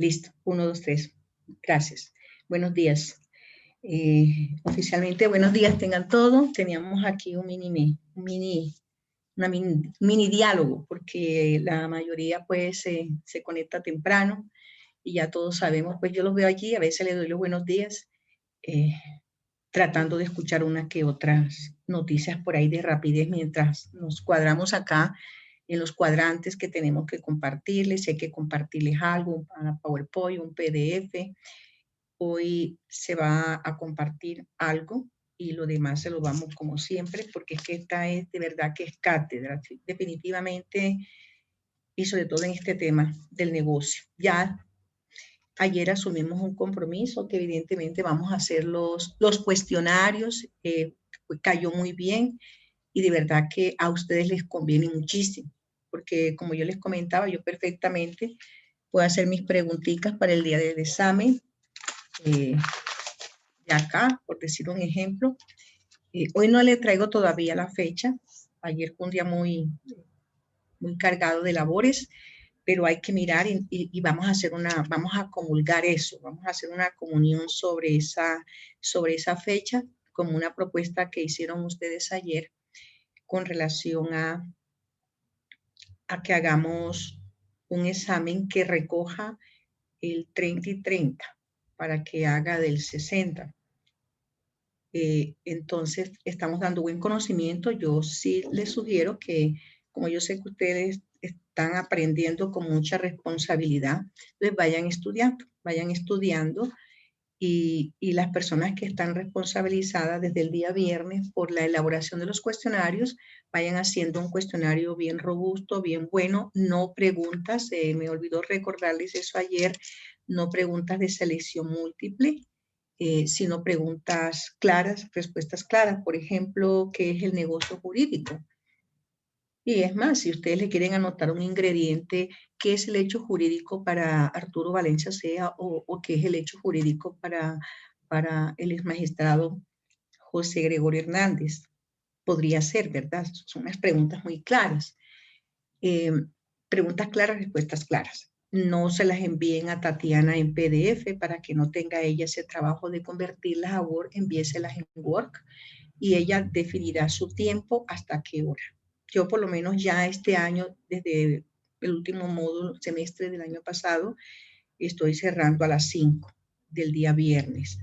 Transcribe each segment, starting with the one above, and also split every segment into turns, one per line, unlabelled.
Listo, 1, 2, 3. Gracias. Buenos días. Oficialmente, buenos días tengan todos. Teníamos aquí un mini diálogo, porque la mayoría pues se conecta temprano y ya todos sabemos, pues yo los veo aquí, a veces les doy los buenos días, tratando de escuchar unas que otras noticias por ahí de rapidez mientras nos cuadramos acá en los cuadrantes que tenemos que compartirles. Hay que compartirles algo, un PowerPoint, un PDF. Hoy se va a compartir algo y lo demás se lo vamos como siempre, porque es que esta es de verdad que es cátedra, definitivamente, y sobre todo en este tema del negocio. Ya ayer asumimos un compromiso que evidentemente vamos a hacer los cuestionarios, cayó muy bien y de verdad que a ustedes les conviene muchísimo, porque como yo les comentaba, yo perfectamente puedo hacer mis preguntitas para el día del examen, de acá, por decir un ejemplo. Hoy no le traigo todavía la fecha, ayer fue un día muy cargado de labores, pero hay que mirar y vamos a comulgar eso, vamos a hacer una comunión sobre esa fecha, como una propuesta que hicieron ustedes ayer con relación a que hagamos un examen que recoja el 30 y 30 para que haga del 60. Entonces, estamos dando buen conocimiento. Yo sí les sugiero que, como yo sé que ustedes están aprendiendo con mucha responsabilidad, pues vayan estudiando y las personas que están responsabilizadas desde el día viernes por la elaboración de los cuestionarios, vayan haciendo un cuestionario bien robusto, bien bueno, no preguntas, me olvidó recordarles eso ayer, no preguntas de selección múltiple, sino preguntas claras, respuestas claras. Por ejemplo, ¿qué es el negocio jurídico? Y es más, si ustedes le quieren anotar un ingrediente, ¿qué es el hecho jurídico para Arturo Valencia Sea o qué es el hecho jurídico para el exmagistrado José Gregorio Hernández? Podría ser, ¿verdad? Son unas preguntas muy claras. Preguntas claras, respuestas claras. No se las envíen a Tatiana en PDF para que no tenga ella ese trabajo de convertirlas a Word, envíeselas en Word y ella definirá su tiempo hasta qué hora. Yo por lo menos ya este año, desde el último módulo, semestre del año pasado, estoy cerrando a las 5 del día viernes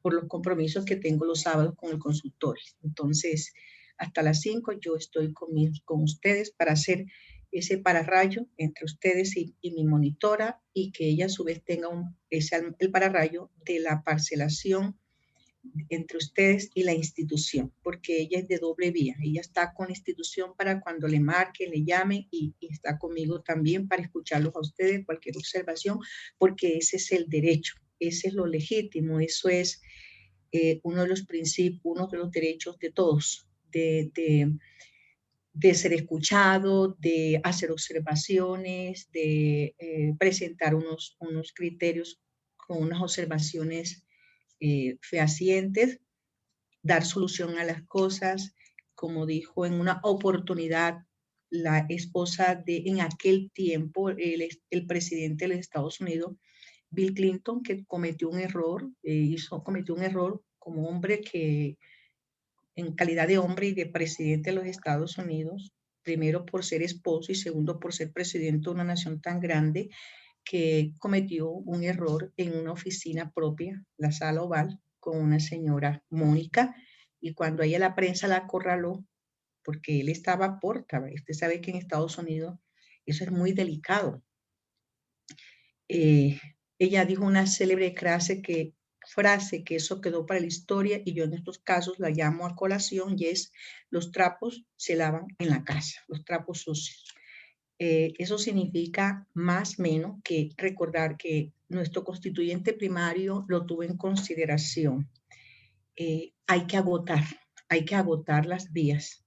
por los compromisos que tengo los sábados con el consultorio. Entonces, hasta las 5 yo estoy con ustedes para hacer ese pararrayo entre ustedes y mi monitora y que ella a su vez tenga el pararrayo de la parcelación entre ustedes y la institución, porque ella es de doble vía. Ella está con la institución para cuando le marquen, le llamen y está conmigo también para escucharlos a ustedes, cualquier observación, porque ese es el derecho, ese es lo legítimo, eso es uno de los principios, uno de los derechos de todos, de ser escuchado, de hacer observaciones, de presentar unos criterios con unas observaciones fehacientes, dar solución a las cosas, como dijo en una oportunidad la esposa de en aquel tiempo, el presidente de los Estados Unidos, Bill Clinton, que cometió un error, cometió un error como hombre que, en calidad de hombre y de presidente de los Estados Unidos, primero por ser esposo y segundo por ser presidente de una nación tan grande, que cometió un error en una oficina propia, la Sala Oval, con una señora Mónica, y cuando ella la prensa la acorraló, porque él estaba a porta, usted sabe que en Estados Unidos eso es muy delicado. Ella dijo una célebre frase que eso quedó para la historia y yo en estos casos la llamo a colación y es: los trapos se lavan en la casa, los trapos sucios. Eso significa más o menos que recordar que nuestro constituyente primario lo tuvo en consideración. Hay que agotar las vías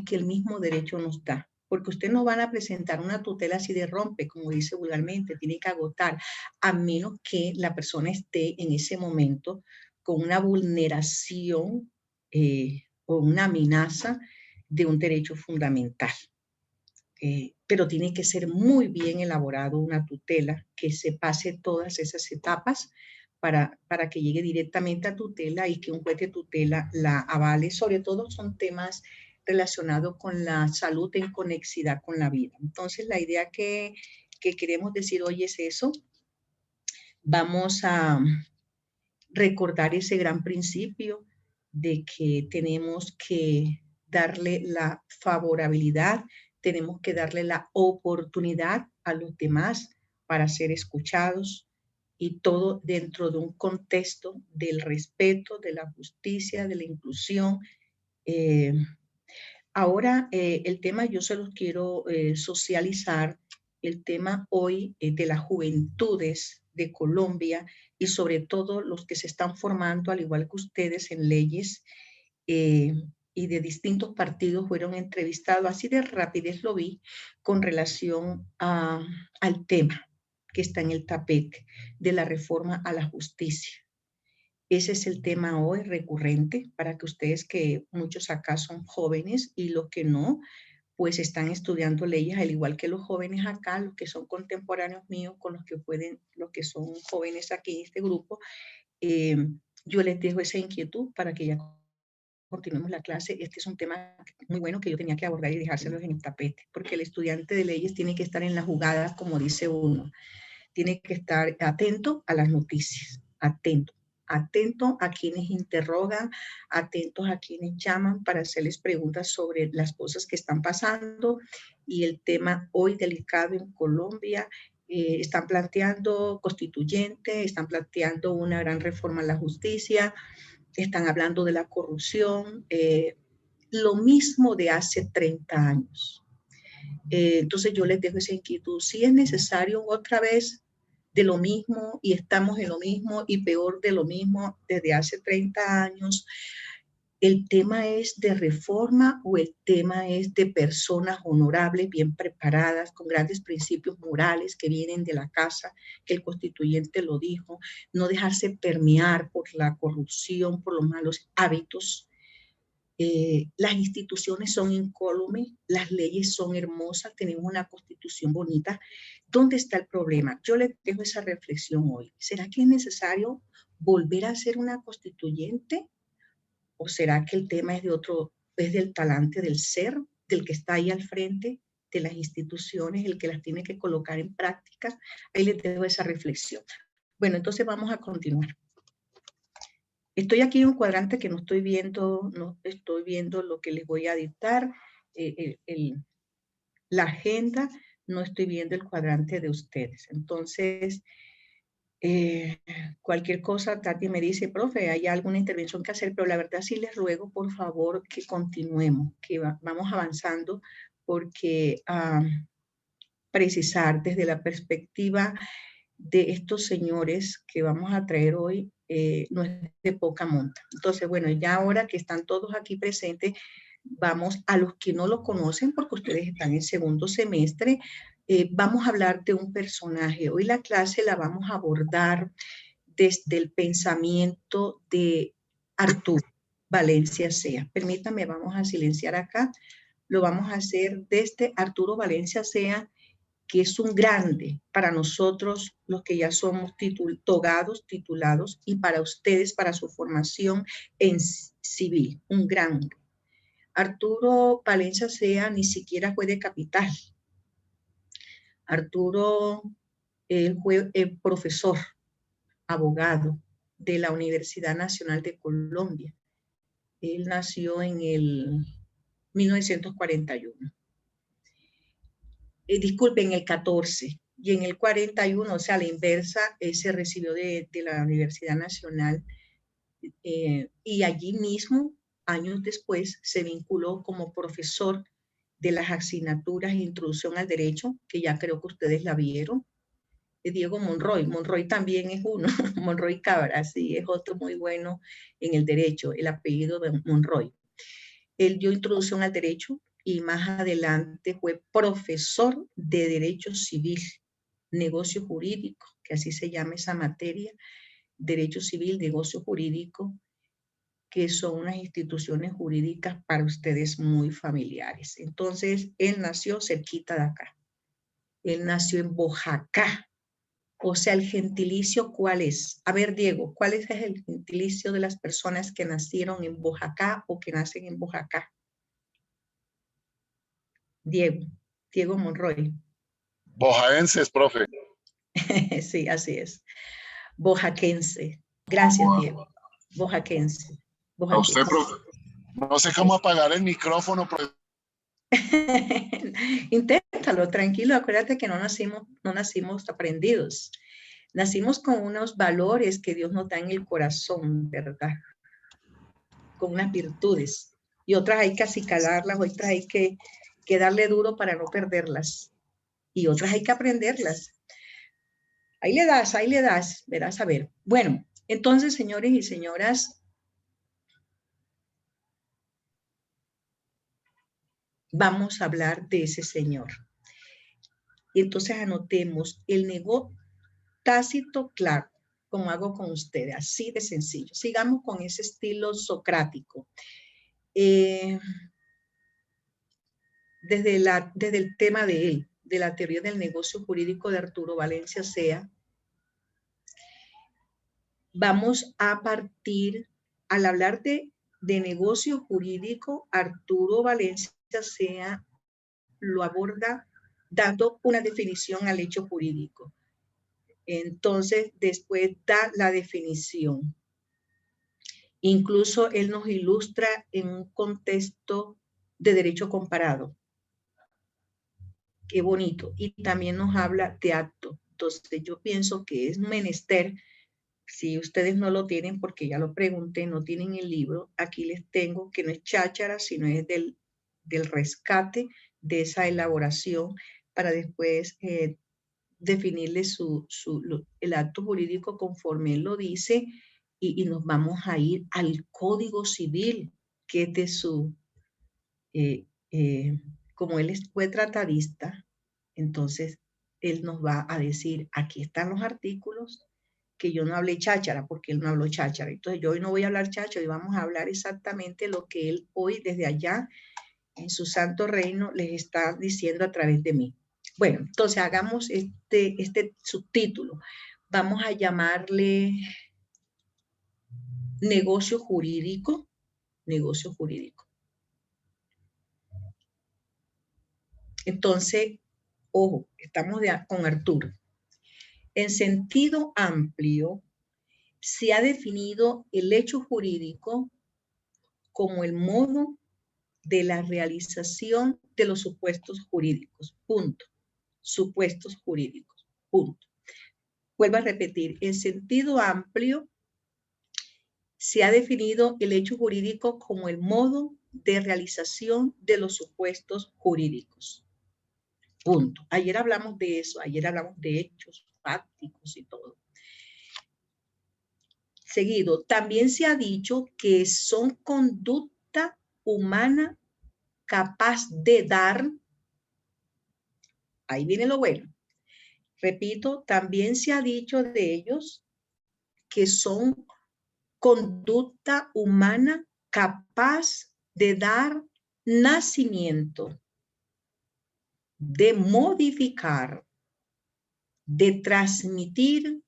que el mismo derecho nos da, porque usted no van a presentar una tutela así de rompe, como dice vulgarmente, tiene que agotar, a menos que la persona esté en ese momento con una vulneración o una amenaza de un derecho fundamental. pero tiene que ser muy bien elaborado una tutela que se pase todas esas etapas para que llegue directamente a tutela y que un juez de tutela la avale. Sobre todo son temas relacionados con la salud en conexidad con la vida. Entonces, la idea que queremos decir hoy es eso. Vamos a recordar ese gran principio de que tenemos que darle la favorabilidad, tenemos que darle la oportunidad a los demás para ser escuchados, y todo dentro de un contexto del respeto, de la justicia, de la inclusión. Ahora, el tema yo se los quiero socializar, el tema hoy de las juventudes de Colombia y sobre todo los que se están formando, al igual que ustedes, en leyes y de distintos partidos fueron entrevistados. Así de rapidez lo vi con relación al tema que está en el tapete de la reforma a la justicia. Ese es el tema hoy recurrente para que ustedes, que muchos acá son jóvenes y los que no, pues están estudiando leyes, al igual que los jóvenes acá, los que son contemporáneos míos, con los que pueden, los que son jóvenes aquí en este grupo, yo les dejo esa inquietud para que ya continuemos la clase. Este es un tema muy bueno que yo tenía que abordar y dejárselos en el tapete, porque el estudiante de leyes tiene que estar en la jugada, como dice uno, tiene que estar atento a las noticias, atento a quienes interrogan, atentos a quienes llaman para hacerles preguntas sobre las cosas que están pasando y el tema hoy delicado en Colombia. Están planteando constituyente, están planteando una gran reforma a la justicia, están hablando de la corrupción, lo mismo de hace 30 años. Entonces yo les dejo esa inquietud. Si es necesario otra vez de lo mismo y estamos en lo mismo y peor de lo mismo desde hace 30 años, ¿el tema es de reforma o el tema es de personas honorables, bien preparadas, con grandes principios morales que vienen de la casa, que el constituyente lo dijo, no dejarse permear por la corrupción, por los malos hábitos? Las instituciones son incólumes, las leyes son hermosas, tenemos una constitución bonita. ¿Dónde está el problema? Yo les dejo esa reflexión hoy. ¿Será que es necesario volver a ser una constituyente? ¿O será que el tema es de otro, es del talante del ser, del que está ahí al frente de las instituciones, el que las tiene que colocar en práctica? Ahí les dejo esa reflexión. Bueno, entonces vamos a continuar. Estoy aquí en un cuadrante que no estoy viendo lo que les voy a dictar, la agenda, no estoy viendo el cuadrante de ustedes. Entonces, cualquier cosa, Tati me dice, profe, hay alguna intervención que hacer, pero la verdad sí les ruego, por favor, que continuemos, que vamos avanzando, porque precisar desde la perspectiva de estos señores que vamos a traer hoy no es de poca monta. Entonces, bueno, ya ahora que están todos aquí presentes, vamos a los que no lo conocen, porque ustedes están en segundo semestre, vamos a hablar de un personaje. Hoy la clase la vamos a abordar desde el pensamiento de Arturo Valencia Sea. Permítanme, vamos a silenciar acá. Lo vamos a hacer desde Arturo Valencia Sea, que es un grande para nosotros, los que ya somos togados, titulados, y para ustedes, para su formación en civil, un grande. Arturo Valencia Sea ni siquiera fue de capital. Arturo fue profesor, abogado de la Universidad Nacional de Colombia. Él nació en el 1941. Disculpen, el 14, y en el 41, o sea, a la inversa, se recibió de la Universidad Nacional y allí mismo, años después, se vinculó como profesor de las asignaturas de Introducción al Derecho, que ya creo que ustedes la vieron, de Diego Monroy. Monroy también es uno, Monroy Cabra, sí, es otro muy bueno en el derecho, el apellido de Monroy. Él dio Introducción al Derecho y más adelante fue profesor de Derecho Civil, Negocio Jurídico, que así se llama esa materia, Derecho Civil, Negocio Jurídico, que son unas instituciones jurídicas para ustedes muy familiares. Entonces, él nació cerquita de acá. Él nació en Bojacá. O sea, el gentilicio, ¿cuál es? A ver, Diego, ¿cuál es el gentilicio de las personas que nacieron en Bojacá o que nacen en Bojacá? Diego Monroy.
Bojaenses, profe.
Sí, así es. Bojaquense. Gracias, Diego. Bojaquense.
A usted,
Bojaquense.
profe. No sé cómo apagar el micrófono, profe.
Inténtalo, tranquilo. Acuérdate que no nacimos aprendidos. Nacimos con unos valores que Dios nos da en el corazón, ¿verdad? Con unas virtudes. Y otras hay que acicalarlas, otras hay que darle duro para no perderlas. Y otras hay que aprenderlas. Ahí le das, verás a ver. Bueno, entonces, señores y señoras, vamos a hablar de ese señor. Y entonces anotemos el negocio tácito, claro, como hago con ustedes, así de sencillo. Sigamos con ese estilo socrático. Desde el tema de él, de la teoría del negocio jurídico de Arturo Valencia Sea, vamos a partir, al hablar de negocio jurídico, Arturo Valencia Sea lo aborda dando una definición al hecho jurídico. Entonces, después da la definición. Incluso él nos ilustra en un contexto de derecho comparado. Qué bonito. Y también nos habla de acto. Entonces, yo pienso que es menester, si ustedes no lo tienen, porque ya lo pregunté, no tienen el libro, aquí les tengo, que no es cháchara, sino es del rescate de esa elaboración para después definirle el acto jurídico conforme él lo dice y nos vamos a ir al Código Civil, que es de su, como él fue tratadista, entonces él nos va a decir, aquí están los artículos, que yo no hablé cháchara, porque él no habló cháchara. Entonces yo hoy no voy a hablar cháchara, y vamos a hablar exactamente lo que él hoy desde allá, en su santo reino, les está diciendo a través de mí. Bueno, entonces hagamos este subtítulo. Vamos a llamarle negocio jurídico. Negocio jurídico. Entonces, ojo, estamos con Arturo. En sentido amplio, se ha definido el hecho jurídico como el modo de la realización de los supuestos jurídicos. Punto. Supuestos jurídicos. Punto. Vuelvo a repetir, en sentido amplio, se ha definido el hecho jurídico como el modo de realización de los supuestos jurídicos. Punto. Ayer hablamos de eso, ayer hablamos de hechos fácticos y todo. Seguido, también se ha dicho que son conducta humana capaz de dar, ahí viene lo bueno, repito, también se ha dicho de ellos que son conducta humana capaz de dar nacimiento, de modificar, de transmitir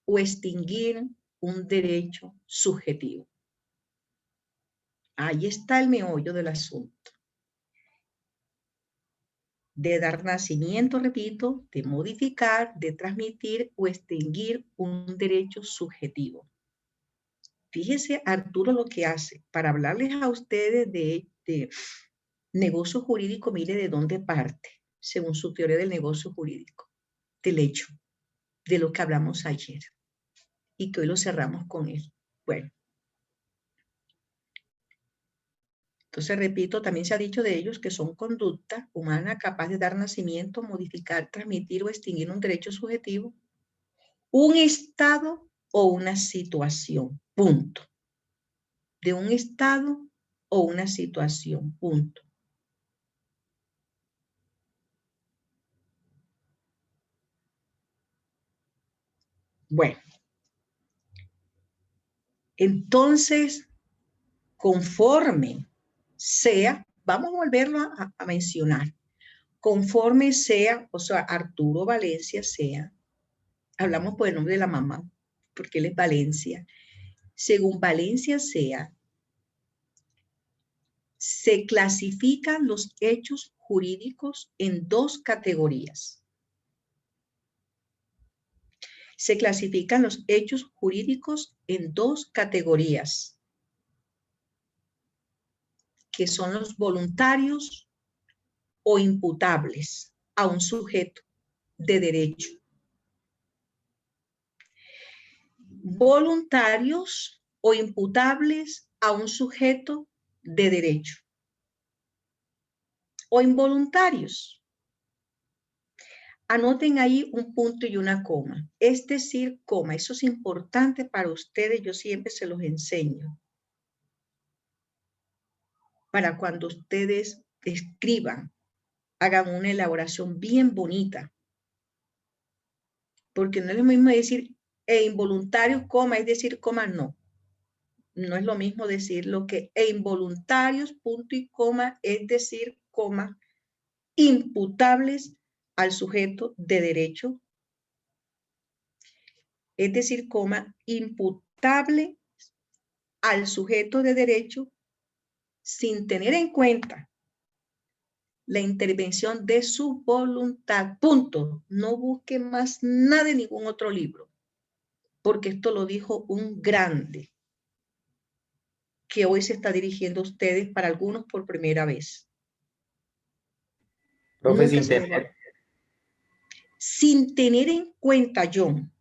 o extinguir un derecho subjetivo. Ahí está el meollo del asunto. De dar nacimiento, repito, de modificar, de transmitir o extinguir un derecho subjetivo. Fíjese Arturo lo que hace para hablarles a ustedes de negocio jurídico. Mire de dónde parte, según su teoría del negocio jurídico, del hecho, de lo que hablamos ayer y que hoy lo cerramos con él. Bueno, entonces repito, también se ha dicho de ellos que son conducta humana capaz de dar nacimiento, modificar, transmitir o extinguir un derecho subjetivo, un estado o una situación, punto. De un estado o una situación, punto. Bueno, entonces conforme sea, vamos a volverlo a mencionar, conforme sea, o sea, Arturo Valencia sea, hablamos por el nombre de la mamá, porque él es Valencia, según Valencia sea, se clasifican los hechos jurídicos en dos categorías. Se clasifican los hechos jurídicos en dos categorías, que son los voluntarios o imputables a un sujeto de derecho. Voluntarios o imputables a un sujeto de derecho. O involuntarios. Anoten ahí un punto y una coma. Es decir, coma, eso es importante para ustedes, yo siempre se los enseño. Para cuando ustedes escriban, hagan una elaboración bien bonita. Porque no es lo mismo decir involuntarios, coma, es decir, coma, no. No es lo mismo decir lo que involuntarios, punto y coma, es decir, coma, imputables al sujeto de derecho, es decir, coma, imputable al sujeto de derecho sin tener en cuenta la intervención de su voluntad. Punto. No busque más nada en ningún otro libro, porque esto lo dijo un grande que hoy se está dirigiendo a ustedes, para algunos por primera vez.
Profe,
sin tener en cuenta, John,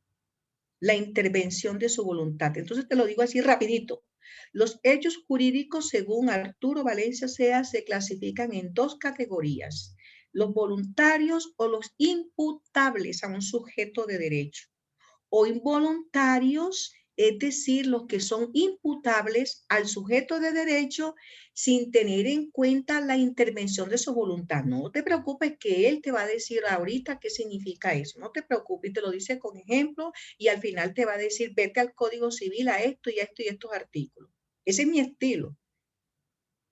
la intervención de su voluntad. Entonces te lo digo así rapidito. Los hechos jurídicos, según Arturo Valencia Sea, se clasifican en dos categorías: los voluntarios o los imputables a un sujeto de derecho, o involuntarios, es decir, los que son imputables al sujeto de derecho sin tener en cuenta la intervención de su voluntad. No te preocupes, que él te va a decir ahorita qué significa eso. No te preocupes, te lo dice con ejemplo y al final te va a decir, vete al Código Civil a esto y a esto y estos artículos. Ese es mi estilo.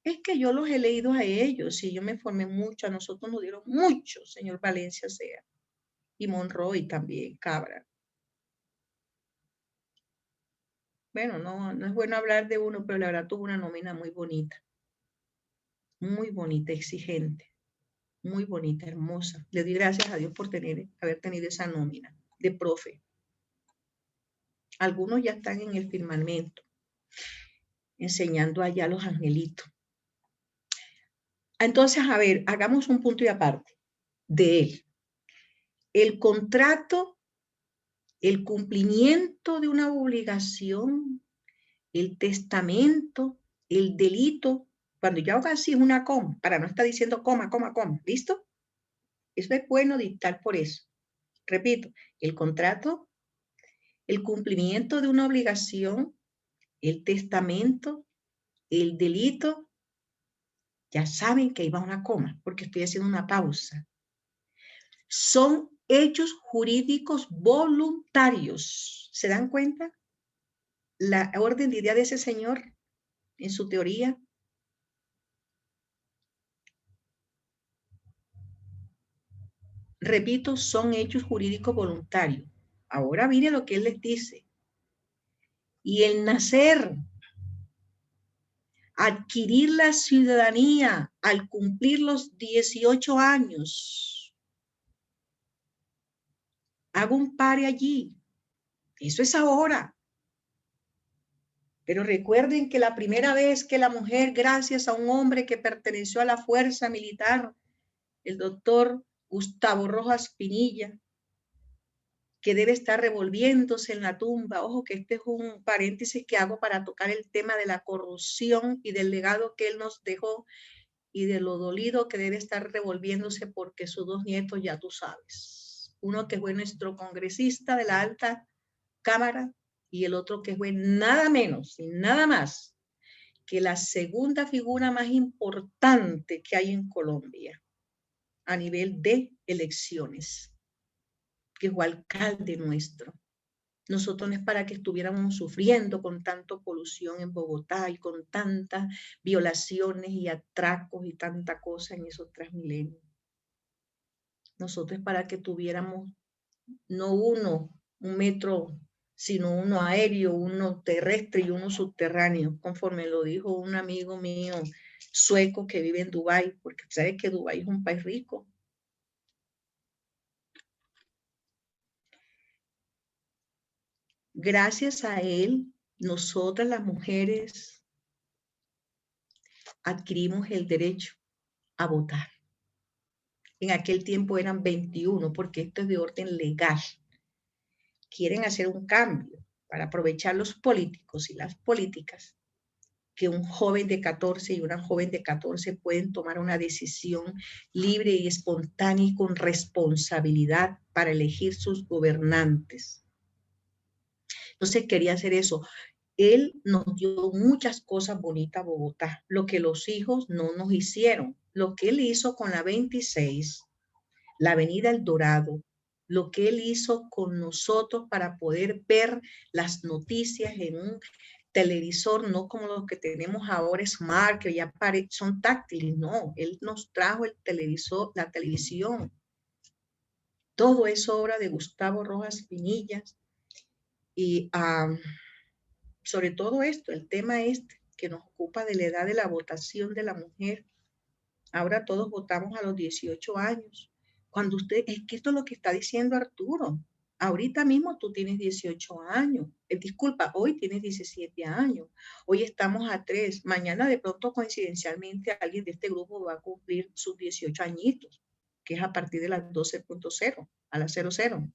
Es que yo los he leído a ellos y yo me formé mucho, a nosotros nos dieron mucho, señor Valencia Sea, y Monroy también, Cabra. Bueno, no es bueno hablar de uno, pero la verdad tuvo una nómina muy bonita, exigente, muy bonita, hermosa. Le doy gracias a Dios por haber tenido esa nómina de profe. Algunos ya están en el firmamento, enseñando allá a los angelitos. Entonces, a ver, hagamos un punto y aparte de él. El contrato, el cumplimiento de una obligación, el testamento, el delito. Cuando yo hago así es una coma, para no estar diciendo coma, coma, coma. ¿Listo? Eso es bueno dictar por eso. Repito, el contrato, el cumplimiento de una obligación, el testamento, el delito. Ya saben que iba una coma, porque estoy haciendo una pausa. Son hechos jurídicos voluntarios. ¿Se dan cuenta? La orden de idea de ese señor, en su teoría, repito, son hechos jurídicos voluntarios. Ahora mire lo que él les dice. Y el nacer, adquirir la ciudadanía al cumplir los 18 años. Hago un pare allí. Eso es ahora. Pero recuerden que la primera vez que la mujer, gracias a un hombre que perteneció a la fuerza militar, el doctor Gustavo Rojas Pinilla, que debe estar revolviéndose en la tumba. Ojo, que este es un paréntesis que hago para tocar el tema de la corrupción y del legado que él nos dejó y de lo dolido que debe estar revolviéndose porque sus dos nietos, ya tú sabes. Uno que fue nuestro congresista de la alta cámara y el otro que fue nada menos y nada más que la segunda figura más importante que hay en Colombia a nivel de elecciones, que fue alcalde nuestro. Nosotros no es para que estuviéramos sufriendo con tanta polución en Bogotá y con tantas violaciones y atracos y tanta cosa en esos Transmilenios. Nosotros es para que tuviéramos no un metro, sino uno aéreo, uno terrestre y uno subterráneo, conforme lo dijo un amigo mío sueco que vive en Dubái, porque sabe que Dubái es un país rico. Gracias a él, nosotras las mujeres adquirimos el derecho a votar. En aquel tiempo eran 21, porque esto es de orden legal. Quieren hacer un cambio para aprovechar los políticos y las políticas, que un joven de 14 y una joven de 14 pueden tomar una decisión libre y espontánea y con responsabilidad para elegir sus gobernantes. Entonces quería hacer eso. Él nos dio muchas cosas bonitas a Bogotá, lo que los hijos no nos hicieron. Lo que él hizo con la 26, la avenida El Dorado, lo que él hizo con nosotros para poder ver las noticias en un televisor, no como los que tenemos ahora, Smart, que ya son táctiles, no, él nos trajo el televisor, la televisión. Todo es obra de Gustavo Rojas Pinillas y sobre todo esto, el tema este que nos ocupa de la edad de la votación de la mujer. Ahora todos votamos a los 18 años. Cuando usted, es que esto es lo que está diciendo Arturo. Ahorita mismo tú tienes 18 años. Disculpa, hoy tienes 17 años. Hoy estamos a 3. Mañana de pronto coincidencialmente alguien de este grupo va a cumplir sus 18 añitos, que es a partir de las 12.0, a las 00.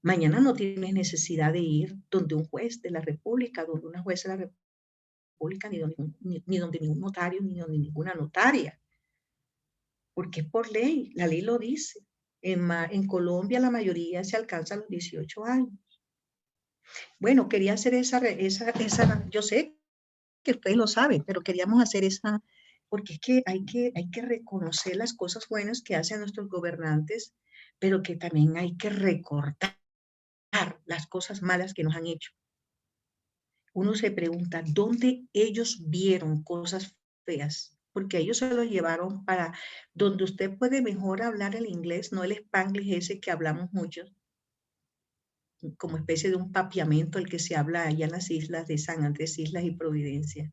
Mañana no tienes necesidad de ir donde un juez de la República, donde una jueza de la República, ni donde ningún notario, ni donde ninguna notaria. Porque es por ley, la ley lo dice. En Colombia la mayoría se alcanza a los 18 años. Bueno, quería hacer esa, yo sé que ustedes lo saben, pero queríamos hacer esa, porque es que hay que reconocer las cosas buenas que hacen nuestros gobernantes, pero que también hay que recordar las cosas malas que nos han hecho. Uno se pregunta, ¿dónde ellos vieron cosas feas? Porque ellos se los llevaron para donde usted puede mejor hablar el inglés, no el spanglish ese que hablamos muchos, como especie de un papiamento el que se habla allá en las islas de San Andrés, Islas y Providencia.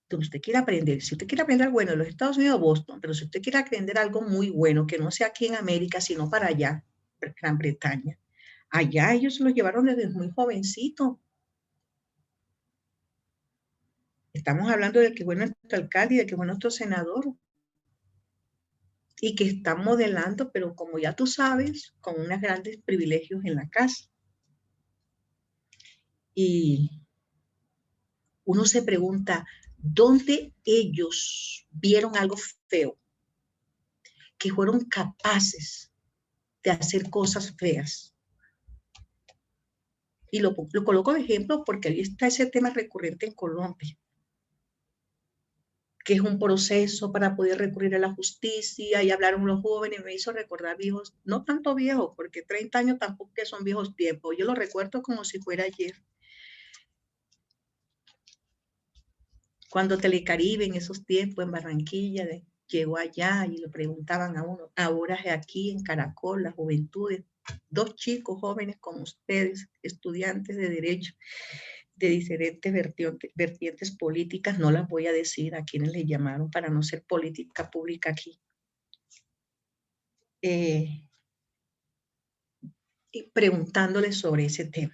Donde usted quiere aprender, si usted quiere aprender, bueno, en los Estados Unidos, Boston, pero si usted quiere aprender algo muy bueno, que no sea aquí en América, sino para allá, Gran Bretaña, allá ellos se los llevaron desde muy jovencito. Estamos hablando del que fue nuestro alcalde y del que fue nuestro senador. Y que está modelando, pero como ya tú sabes, con unos grandes privilegios en la casa. Y uno se pregunta, ¿dónde ellos vieron algo feo? Que fueron capaces de hacer cosas feas. Y lo coloco de ejemplo porque ahí está ese tema recurrente en Colombia, que es un proceso para poder recurrir a la justicia, y hablaron los jóvenes, me hizo recordar viejos, no tanto viejos, porque 30 años tampoco que son viejos tiempos, yo lo recuerdo como si fuera ayer. Cuando Telecaribe en esos tiempos en Barranquilla llegó allá y le preguntaban a uno, ahora es aquí en Caracol, las juventudes, 2 chicos jóvenes como ustedes, estudiantes de Derecho, de diferentes vertientes políticas, no las voy a decir a quienes le llamaron para no ser política pública aquí. Y preguntándoles sobre ese tema.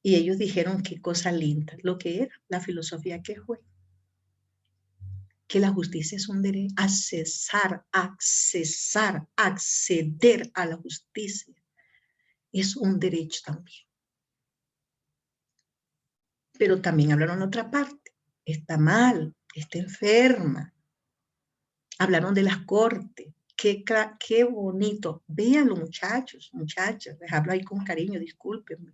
Y ellos dijeron qué cosa linda, lo que era la filosofía que fue. Que la justicia es un derecho, acceder a la justicia es un derecho también. Pero también hablaron de otra parte, está mal, está enferma. Hablaron de las cortes, qué bonito. Véanlo, muchachos, muchachas, les hablo ahí con cariño, discúlpenme.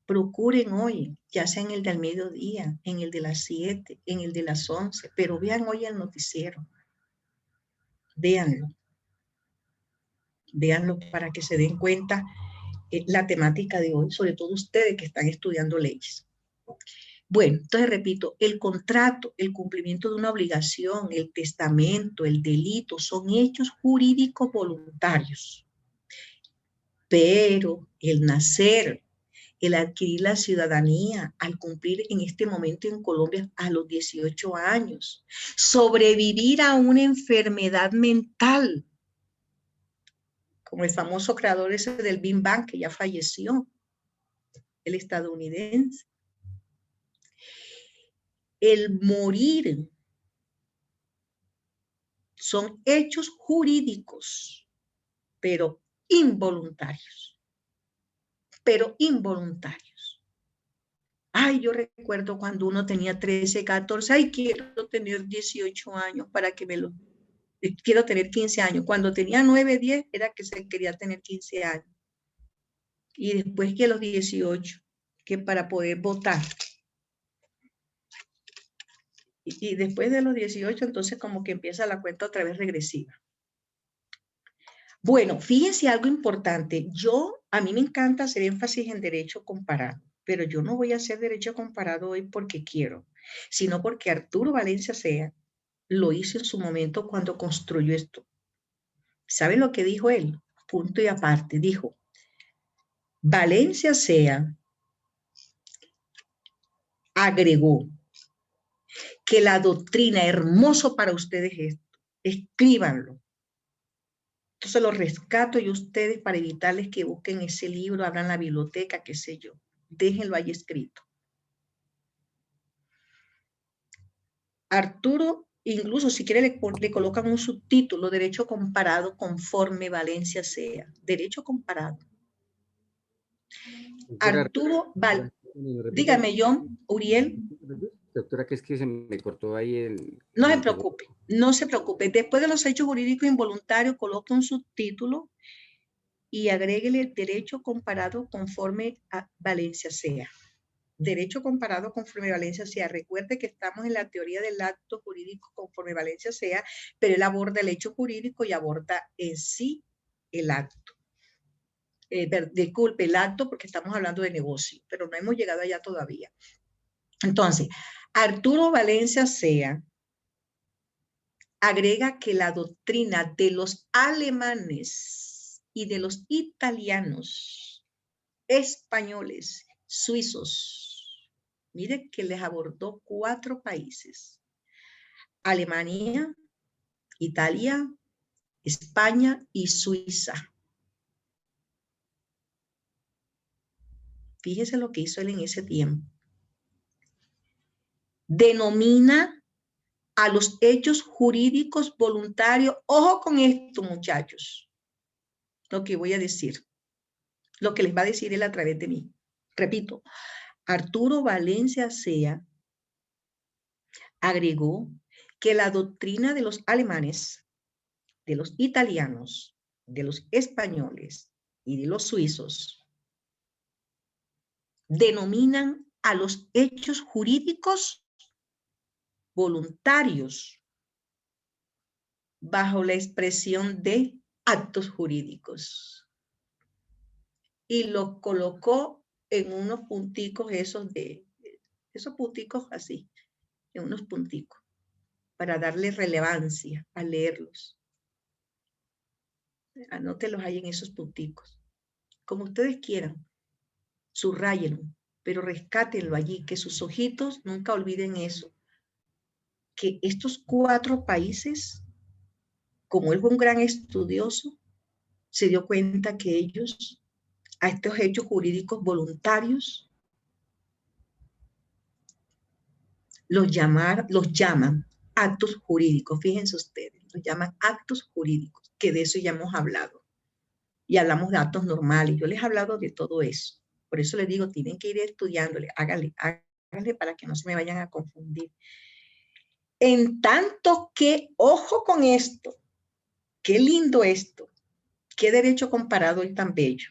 Procuren hoy, ya sea en el del mediodía, en el de las 7, en el de las 11, pero vean hoy el noticiero. Véanlo. Véanlo para que se den cuenta la temática de hoy, sobre todo ustedes que están estudiando leyes. Bueno, entonces repito, el contrato, el cumplimiento de una obligación, el testamento, el delito, son hechos jurídicos voluntarios. Pero el nacer, el adquirir la ciudadanía, al cumplir en este momento en Colombia a los 18 años, sobrevivir a una enfermedad mental, como el famoso creador ese del Big Bang que ya falleció, el estadounidense. El morir son hechos jurídicos, pero involuntarios. Pero involuntarios. Ay, yo recuerdo cuando uno tenía 13, 14, ay, quiero tener 18 años para que me lo... Quiero tener 15 años. Cuando tenía 9, 10, era que se quería tener 15 años. Y después que los 18, que para poder votar. Y después de los 18, entonces como que empieza la cuenta otra vez regresiva. Bueno, fíjense algo importante. A mí me encanta hacer énfasis en derecho comparado, pero yo no voy a hacer derecho comparado hoy porque quiero, sino porque Arturo Valencia Sea lo hizo en su momento cuando construyó esto. ¿Saben lo que dijo él? Punto y aparte, dijo, Valencia Sea agregó que la doctrina, hermoso para ustedes esto, escríbanlo. Entonces lo rescato y ustedes para evitarles que busquen ese libro, abran la biblioteca, qué sé yo. Déjenlo ahí escrito. Arturo, incluso si quiere le colocan un subtítulo, derecho comparado conforme Valencia Sea. Derecho comparado. Arturo, dígame John, Uriel.
Doctora, que es que se me cortó ahí el...
No se preocupe, no se preocupe. Después de los hechos jurídicos involuntarios, coloque un subtítulo y agréguele derecho comparado conforme a Valencia Sea. Derecho comparado conforme Valencia Sea. Recuerde que estamos en la teoría del acto jurídico conforme Valencia Sea, pero él aborda el hecho jurídico y aborda en sí el acto. Disculpe, el acto porque estamos hablando de negocio, pero no hemos llegado allá todavía. Entonces, Arturo Valencia Sea agrega que la doctrina de los alemanes y de los italianos, españoles, suizos, mire que les abordó 4 países: Alemania, Italia, España y Suiza. Fíjese lo que hizo él en ese tiempo. Denomina a los hechos jurídicos voluntarios. Ojo con esto, muchachos, lo que voy a decir, lo que les va a decir él a través de mí. Repito, Arturo Valencia Sea agregó que la doctrina de los alemanes, de los italianos, de los españoles y de los suizos denominan a los hechos jurídicos voluntarios bajo la expresión de actos jurídicos. Y los colocó en unos punticos esos punticos así, en unos punticos, para darle relevancia a leerlos. Anótelos ahí en esos punticos. Como ustedes quieran, subrayenlo, pero rescátenlo allí, que sus ojitos nunca olviden eso. Que estos 4 países, como él fue un gran estudioso, se dio cuenta que ellos, a estos hechos jurídicos voluntarios, los llaman actos jurídicos. Fíjense ustedes, los llaman actos jurídicos, que de eso ya hemos hablado. Y hablamos de actos normales. Yo les he hablado de todo eso. Por eso les digo, tienen que ir estudiándole. Háganle para que no se me vayan a confundir. En tanto que, ojo con esto, qué lindo esto, qué derecho comparado y tan bello.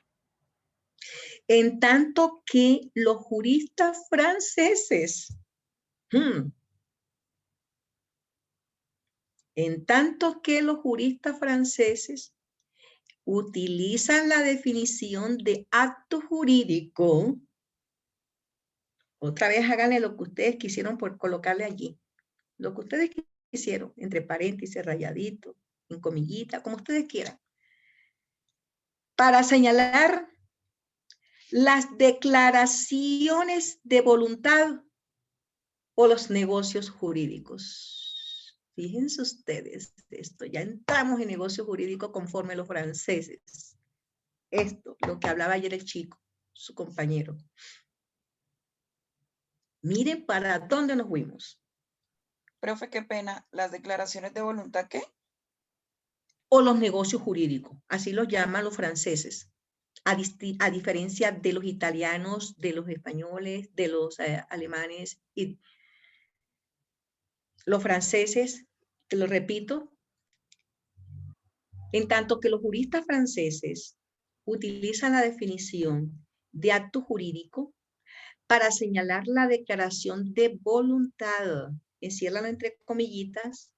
En tanto que los juristas franceses, en tanto que los juristas franceses utilizan la definición de acto jurídico. Otra vez háganle lo que ustedes quisieron por colocarle allí. Lo que ustedes quisieron, entre paréntesis, rayadito, en comillita, como ustedes quieran. Para señalar las declaraciones de voluntad o los negocios jurídicos. Fíjense ustedes esto, ya entramos en negocios jurídicos conforme los franceses. Esto, lo que hablaba ayer el chico, su compañero. Miren para dónde nos fuimos.
Profe, qué pena. ¿Las declaraciones de voluntad qué?
O los negocios jurídicos, así los llaman los franceses. A diferencia de los italianos, de los españoles, de los alemanes y los franceses, te lo repito, en tanto que los juristas franceses utilizan la definición de acto jurídico para señalar la declaración de voluntad, enciérralo entre comillitas,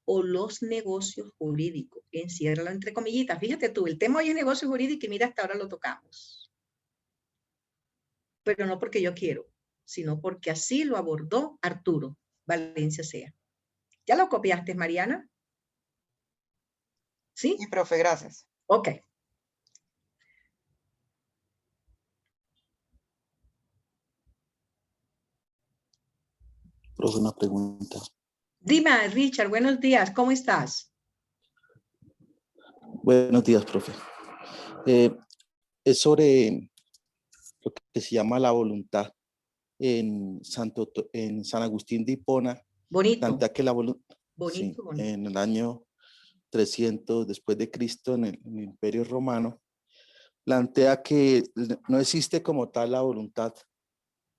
o los negocios jurídicos, enciérralo entre comillitas. Fíjate tú, el tema hoy es negocio jurídico y mira, hasta ahora lo tocamos. Pero no porque yo quiero, sino porque así lo abordó Arturo Valencia Sea. ¿Ya lo copiaste, Mariana? ¿Sí?
Sí, profe, gracias.
Ok.
Profe, una pregunta.
Dime, Richard, buenos días, ¿cómo estás?
Buenos días, profe. Es sobre lo que se llama la voluntad en San Agustín de Hipona.
Bonito.
Plantea que la voluntad,
Bonito,
sí,
bonito.
en el año 300 después de Cristo, en el Imperio Romano, plantea que no existe como tal la voluntad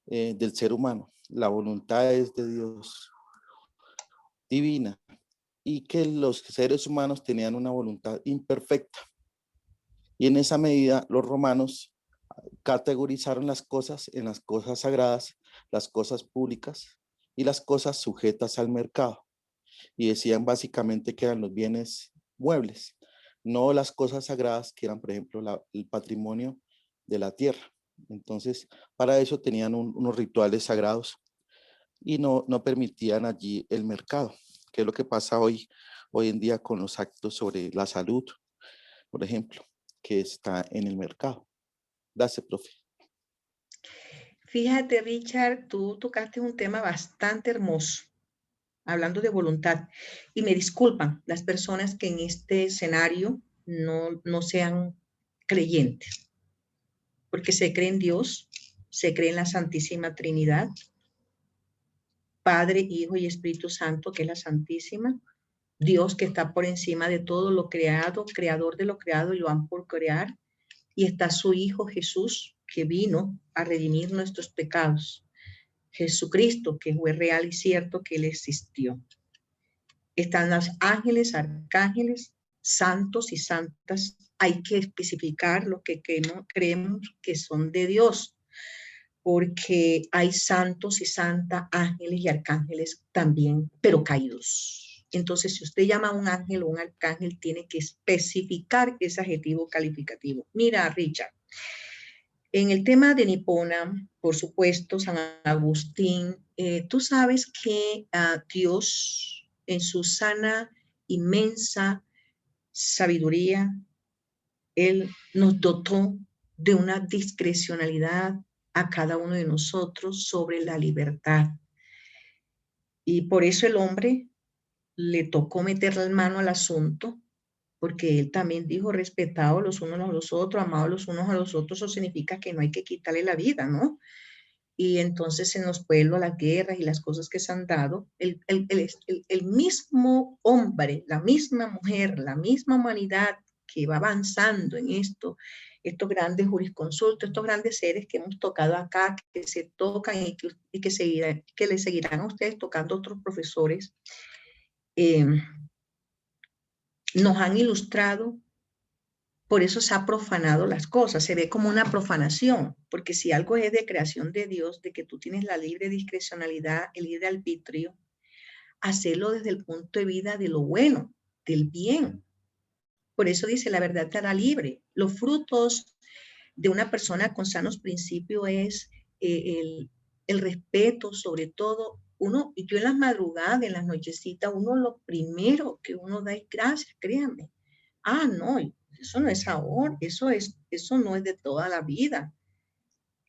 del ser humano. La voluntad es de Dios divina y que los seres humanos tenían una voluntad imperfecta. Y en esa medida los romanos categorizaron las cosas en las cosas sagradas, las cosas públicas y las cosas sujetas al mercado. Y decían básicamente que eran los bienes muebles, no las cosas sagradas que eran, por ejemplo, el patrimonio de la tierra. Entonces, para eso tenían unos rituales sagrados y no permitían allí el mercado, que es lo que pasa hoy en día con los actos sobre la salud, por ejemplo, que está en el mercado. Gracias, profe.
Fíjate, Richard, tú tocaste un tema bastante hermoso, hablando de voluntad. Y me disculpan las personas que en este escenario no sean creyentes, porque se cree en Dios, se cree en la Santísima Trinidad, Padre, Hijo y Espíritu Santo, que es la Santísima, Dios que está por encima de todo lo creado, creador de lo creado y lo han por crear, y está su Hijo Jesús, que vino a redimir nuestros pecados. Jesucristo, que fue real y cierto que Él existió. Están los ángeles, arcángeles, santos y santas. Hay que especificar lo que creemos que son de Dios, porque hay santos y santas, ángeles y arcángeles también, pero caídos. Entonces, si usted llama a un ángel o un arcángel, tiene que especificar ese adjetivo calificativo. Mira, Richard, en el tema de Nipona, por supuesto, San Agustín, tú sabes que Dios, en su sana, inmensa sabiduría, Él nos dotó de una discrecionalidad a cada uno de nosotros sobre la libertad. Y por eso el hombre le tocó meter la mano al asunto, porque él también dijo respetados los unos a los otros, amados los unos a los otros. Eso significa que no hay que quitarle la vida, ¿no? Y entonces en los pueblos, las guerras y las cosas que se han dado, el mismo hombre, la misma mujer, la misma humanidad que va avanzando en esto, estos grandes jurisconsultos, estos grandes seres que hemos tocado acá, que se tocan y que les seguirán a ustedes tocando otros profesores, nos han ilustrado. Por eso se ha profanado las cosas, se ve como una profanación, porque si algo es de creación de Dios, de que tú tienes la libre discrecionalidad, el libre arbitrio, hacerlo desde el punto de vista de lo bueno, del bien. Por eso dice, la verdad te hará libre. Los frutos de una persona con sanos principios es el respeto, sobre todo. Yo en las madrugadas, en las nochecitas, lo primero que uno da es gracias, créanme. Ah, no, eso no es ahora, eso no es de toda la vida.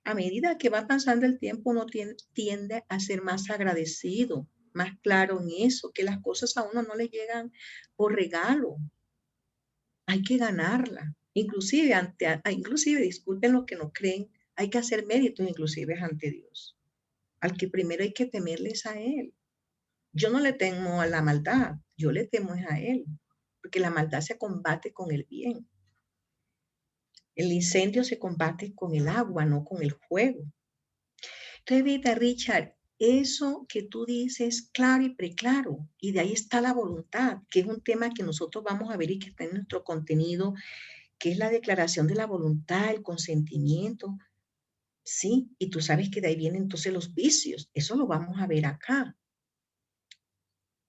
A medida que va pasando el tiempo, uno tiende a ser más agradecido, más claro en eso, que las cosas a uno no le llegan por regalo. Hay que ganarla. Inclusive, inclusive, disculpen los que no creen, hay que hacer méritos inclusive ante Dios. Al que primero hay que temerles a Él. Yo no le temo a la maldad, yo le temo a Él, porque la maldad se combate con el bien. El incendio se combate con el agua, no con el fuego. Entonces, Vita, Richard, eso que tú dices claro y preclaro, y de ahí está la voluntad, que es un tema que nosotros vamos a ver y que está en nuestro contenido, que es la declaración de la voluntad, el consentimiento, ¿sí? Y tú sabes que de ahí vienen entonces los vicios, eso lo vamos a ver acá.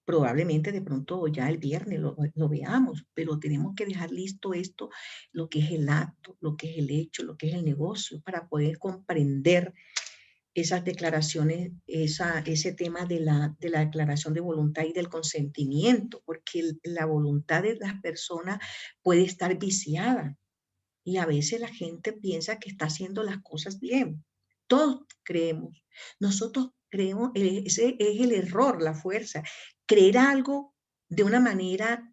Probablemente de pronto ya el viernes lo veamos, pero tenemos que dejar listo esto, lo que es el acto, lo que es el hecho, lo que es el negocio, para poder comprender esas declaraciones, ese tema de la declaración de voluntad y del consentimiento, porque la voluntad de las personas puede estar viciada y a veces la gente piensa que está haciendo las cosas bien. Todos creemos, nosotros creemos, ese es el error, la fuerza, creer algo de una manera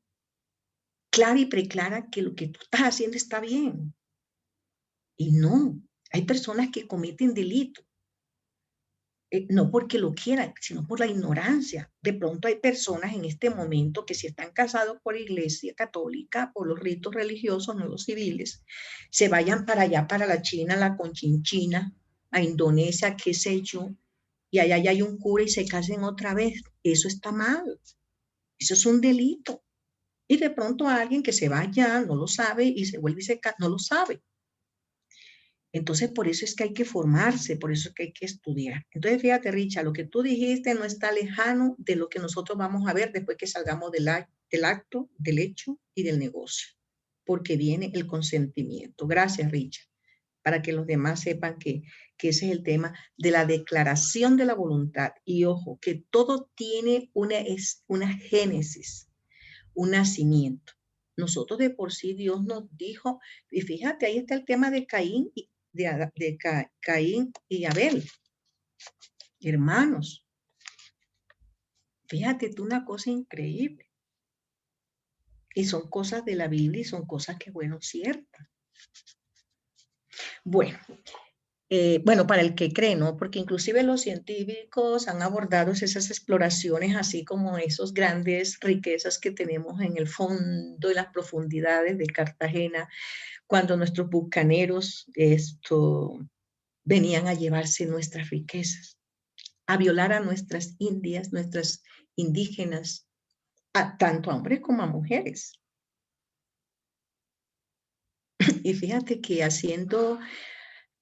clara y preclara que lo que tú estás haciendo está bien. Y no, hay personas que cometen delitos. No porque lo quieran, sino por la ignorancia. De pronto hay personas en este momento que si están casados por iglesia católica, por los ritos religiosos, no los civiles, se vayan para allá, para la China, la Conchinchina, a Indonesia, qué sé yo, y allá hay un cura y se casen otra vez. Eso está mal. Eso es un delito. Y de pronto alguien que se va allá no lo sabe y se vuelve y se casa, no lo sabe. Entonces, por eso es que hay que formarse, por eso es que hay que estudiar. Entonces, fíjate, Richa, lo que tú dijiste no está lejano de lo que nosotros vamos a ver después que salgamos del acto, del hecho y del negocio, porque viene el consentimiento. Gracias, Richa, para que los demás sepan que ese es el tema de la declaración de la voluntad. Y ojo, que todo tiene una génesis, un nacimiento. Nosotros de por sí Dios nos dijo, y fíjate, ahí está el tema de Caín Caín y Abel, hermanos. Fíjate tú una cosa increíble. Y son cosas de la Biblia y son cosas que, bueno, ciertas. Bueno, para el que cree, ¿no? Porque inclusive los científicos han abordado esas exploraciones, así como esos grandes riquezas que tenemos en el fondo y las profundidades de Cartagena, cuando nuestros bucaneros venían a llevarse nuestras riquezas, a violar a nuestras indias, nuestras indígenas, tanto a hombres como a mujeres. Y fíjate que haciendo,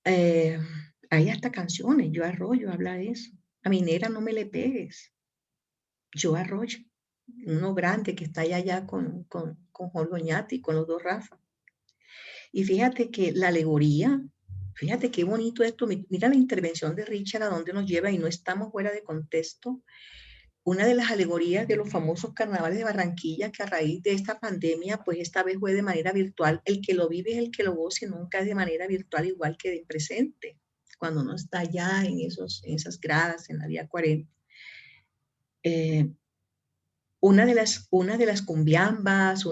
hay hasta canciones, Yo Arroyo habla de eso. A mi negra no me le pegues. Yo Arroyo, uno grande que está allá con Jorge Oñate, con los dos Rafa. Y fíjate que la alegoría, fíjate qué bonito esto, mira la intervención de Richard a dónde nos lleva y no estamos fuera de contexto. Una de las alegorías de los famosos carnavales de Barranquilla, que a raíz de esta pandemia, pues esta vez fue de manera virtual. El que lo vive es el que lo goce, nunca es de manera virtual igual que de presente. Cuando uno está allá en esas gradas, en la vía 40. Una de las cumbiambas,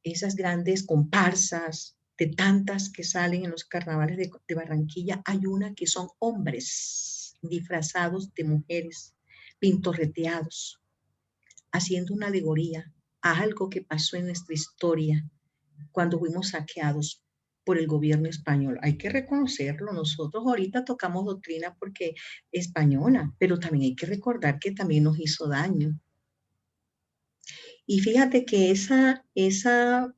esas grandes comparsas de tantas que salen en los carnavales de Barranquilla, hay una que son hombres disfrazados de mujeres, pintorreteados, haciendo una alegoría a algo que pasó en nuestra historia cuando fuimos saqueados por el gobierno español. Hay que reconocerlo, nosotros ahorita tocamos doctrina porque española, pero también hay que recordar que también nos hizo daño. Y fíjate que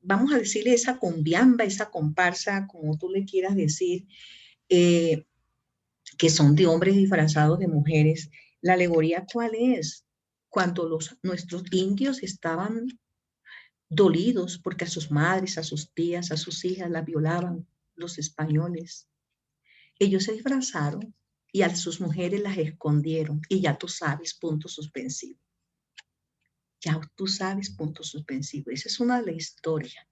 vamos a decirle esa cumbiamba, esa comparsa, como tú le quieras decir, que son de hombres disfrazados de mujeres, la alegoría ¿cuál es? Cuando nuestros indios estaban dolidos porque a sus madres, a sus tías, a sus hijas las violaban los españoles. Ellos se disfrazaron y a sus mujeres las escondieron. Y ya tú sabes, punto suspensivo. Ya tú sabes, punto suspensivo. Esa es una de las historias.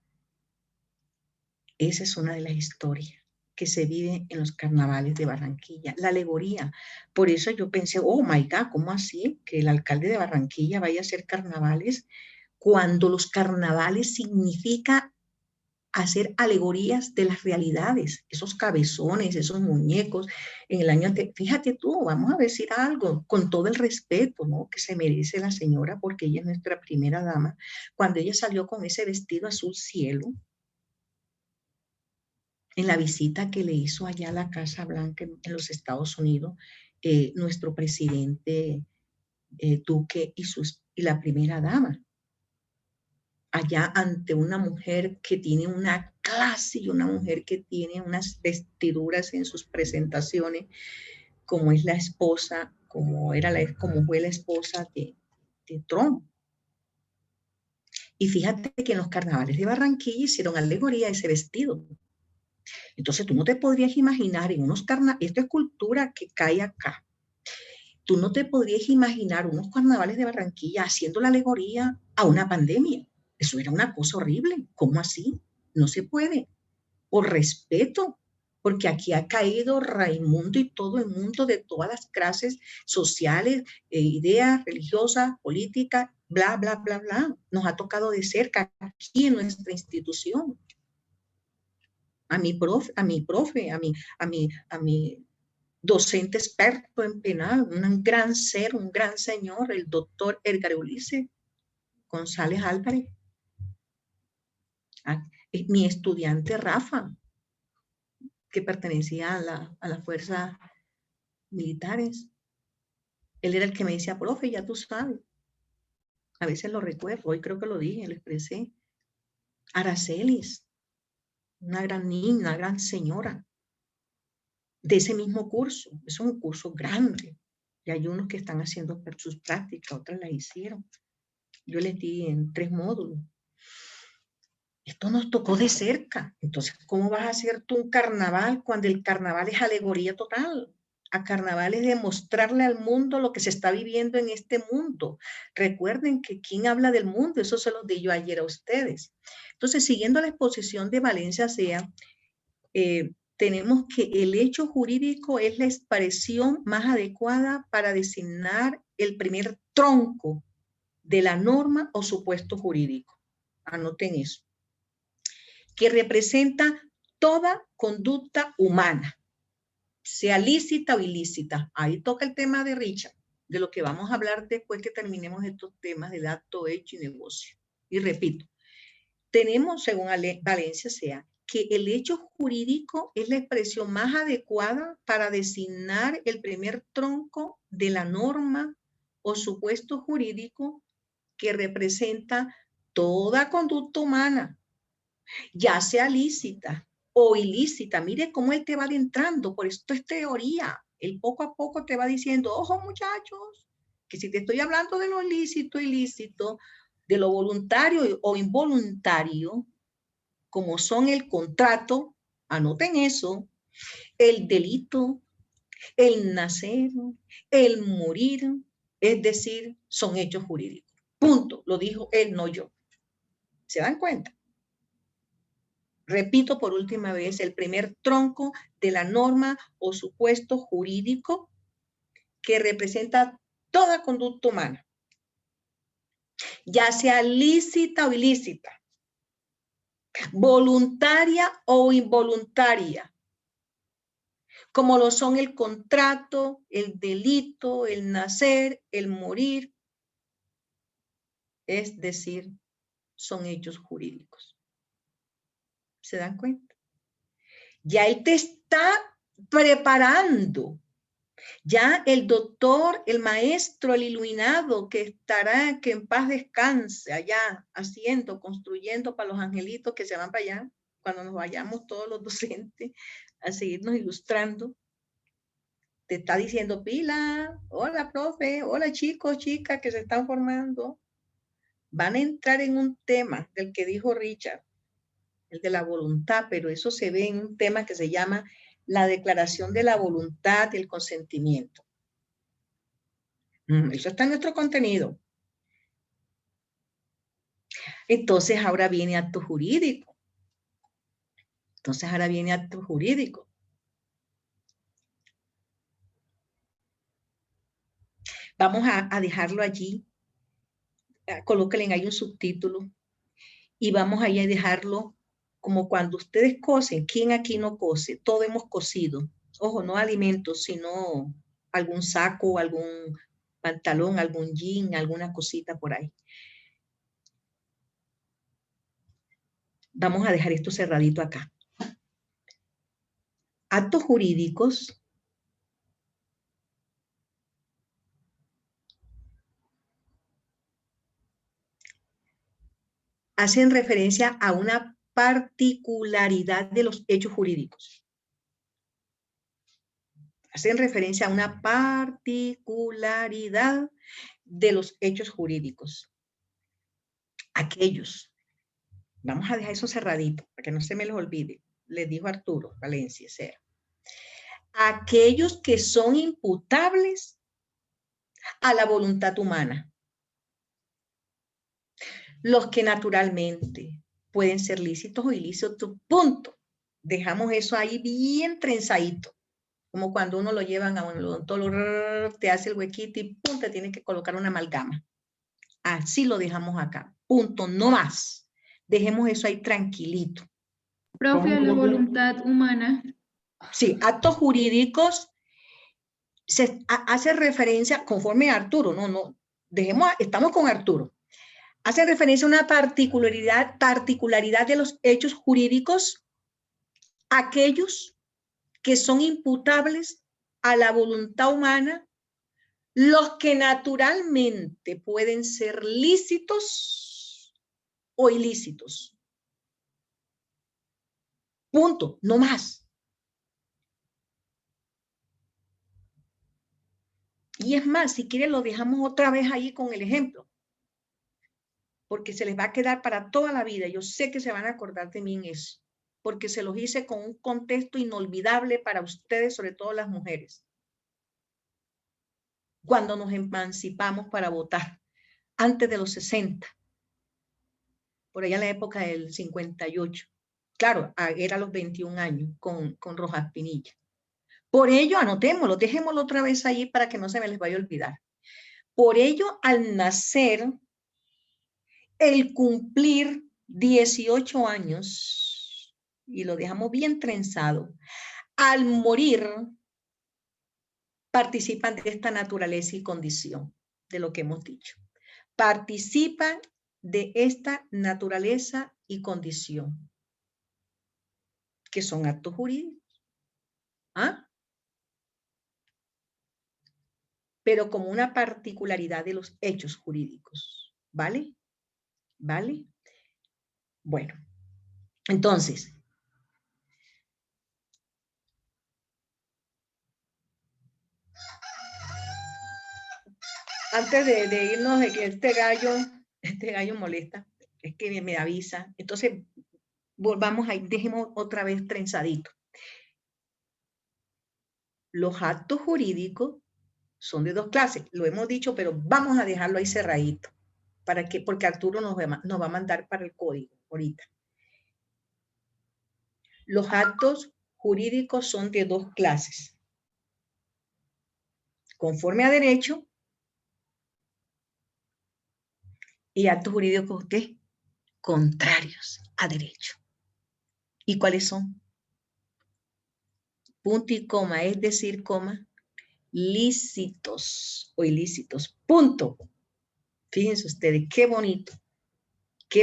Esa es una de las historias que se vive en los carnavales de Barranquilla. La alegoría. Por eso yo pensé, oh my God, ¿cómo así? Que el alcalde de Barranquilla vaya a hacer carnavales cuando los carnavales significa hacer alegorías de las realidades, esos cabezones, esos muñecos. En el año anterior, fíjate tú, vamos a decir algo, con todo el respeto, ¿no?, que se merece la señora, porque ella es nuestra primera dama, cuando ella salió con ese vestido azul cielo, en la visita que le hizo allá a la Casa Blanca en los Estados Unidos, nuestro presidente Duque y la primera dama, allá ante una mujer que tiene una clase y una mujer que tiene unas vestiduras en sus presentaciones, como es la esposa, como fue la esposa de Trump. Y fíjate que en los carnavales de Barranquilla hicieron alegoría de ese vestido. Entonces tú no te podrías imaginar en unos carnavales, esta es cultura que cae acá, tú no te podrías imaginar unos carnavales de Barranquilla haciendo la alegoría a una pandemia. Eso era una cosa horrible. ¿Cómo así? No se puede. Por respeto, porque aquí ha caído Raimundo y todo el mundo de todas las clases sociales, ideas religiosas, políticas, bla, bla, bla, bla. Nos ha tocado de cerca aquí en nuestra institución. A mi docente experto en penal, un gran ser, un gran señor, el doctor Edgar Ulises González Álvarez. Mi estudiante Rafa, que pertenecía a las fuerzas militares. Él era el que me decía, profe, ya tú sabes. A veces lo recuerdo, hoy creo que lo dije, lo expresé. Aracelis, una gran niña, una gran señora, de ese mismo curso. Es un curso grande. Y hay unos que están haciendo sus prácticas, otras las hicieron. Yo les di en 3 módulos. Esto nos tocó de cerca. Entonces, ¿cómo vas a hacer tú un carnaval cuando el carnaval es alegoría total? A carnaval es demostrarle al mundo lo que se está viviendo en este mundo. Recuerden que quien habla del mundo, eso se lo di yo ayer a ustedes. Entonces, siguiendo la exposición de Valencia Sea, tenemos que el hecho jurídico es la expresión más adecuada para designar el primer tronco de la norma o supuesto jurídico. Anoten eso. Que representa toda conducta humana, sea lícita o ilícita. Ahí toca el tema de Richard, de lo que vamos a hablar después que terminemos estos temas del acto, hecho y negocio. Y repito, tenemos, según Valencia Sea, que el hecho jurídico es la expresión más adecuada para designar el primer tronco de la norma o supuesto jurídico que representa toda conducta humana, ya sea lícita o ilícita. Mire cómo él te va adentrando, por esto es teoría. Él poco a poco te va diciendo, ojo muchachos, que si te estoy hablando de lo lícito, ilícito, de lo voluntario o involuntario, como son el contrato, anoten eso, el delito, el nacer, el morir, es decir, son hechos jurídicos. Punto. Lo dijo él, no yo. ¿Se dan cuenta? Repito por última vez, el primer tronco de la norma o supuesto jurídico que representa toda conducta humana, ya sea lícita o ilícita, voluntaria o involuntaria, como lo son el contrato, el delito, el nacer, el morir, es decir, son hechos jurídicos. ¿Se dan cuenta? Ya él te está preparando. Ya el doctor, el maestro, el iluminado que estará, que en paz descanse allá, haciendo, construyendo para los angelitos que se van para allá, cuando nos vayamos todos los docentes a seguirnos ilustrando, te está diciendo, pila, hola profe, hola chicos, chicas que se están formando, van a entrar en un tema del que dijo Richard, el de la voluntad, pero eso se ve en un tema que se llama la declaración de la voluntad y el consentimiento. Eso está en nuestro contenido. Entonces ahora viene acto jurídico. Vamos a dejarlo allí. Colóquenle ahí un subtítulo. Y vamos ahí a dejarlo como cuando ustedes cosen. ¿Quién aquí no cose? Todos hemos cosido. Ojo, no alimentos, sino algún saco, algún pantalón, algún jean, alguna cosita por ahí. Vamos a dejar esto cerradito acá. Actos jurídicos hacen referencia a una particularidad de los hechos jurídicos. Hacen referencia a una particularidad de los hechos jurídicos. Aquellos. Vamos a dejar eso cerradito, para que no se me los olvide. Les dijo Arturo Valencia, sea. Aquellos que son imputables a la voluntad humana. Los que naturalmente pueden ser lícitos o ilícitos, punto. Dejamos eso ahí bien trenzadito. Como cuando uno lo llevan a un odontólogo, te hace el huequito y pum, te tiene que colocar una amalgama. Así lo dejamos acá. Punto, no más. Dejemos eso ahí tranquilito.
Profe, a la voluntad humana.
Sí, actos jurídicos se hace referencia, conforme a Arturo, estamos con Arturo. Hace referencia a una particularidad de los hechos jurídicos, aquellos que son imputables a la voluntad humana, los que naturalmente pueden ser lícitos o ilícitos. Punto, no más. Y es más, si quieren lo dejamos otra vez ahí con el ejemplo, porque se les va a quedar para toda la vida. Yo sé que se van a acordar de mí en eso, porque se los hice con un contexto inolvidable para ustedes, sobre todo las mujeres. Cuando nos emancipamos para votar, antes de los 60, por allá en la época del 58. Claro, era los 21 años con Rojas Pinilla. Por ello, anotémoslo, dejémoslo otra vez ahí para que no se me les vaya a olvidar. Por ello, al nacer, el cumplir 18 años, y lo dejamos bien trenzado, al morir, participan de esta naturaleza y condición, de lo que hemos dicho. Participan de esta naturaleza y condición, que son actos jurídicos. ¿Ah? Pero como una particularidad de los hechos jurídicos. ¿Vale? ¿Vale? Bueno, entonces, antes de irnos, de que este gallo molesta, es que me avisa. Entonces, volvamos ahí, dejemos otra vez trenzadito. Los actos jurídicos son de dos clases, lo hemos dicho, pero vamos a dejarlo ahí cerradito, porque Arturo nos va a mandar para el código ahorita. Los actos jurídicos son de dos clases. Conforme a derecho y actos jurídicos ¿qué? Contrarios a derecho. ¿Y cuáles son? Punto y coma, es decir, coma, lícitos o ilícitos. Punto. Fíjense ustedes, qué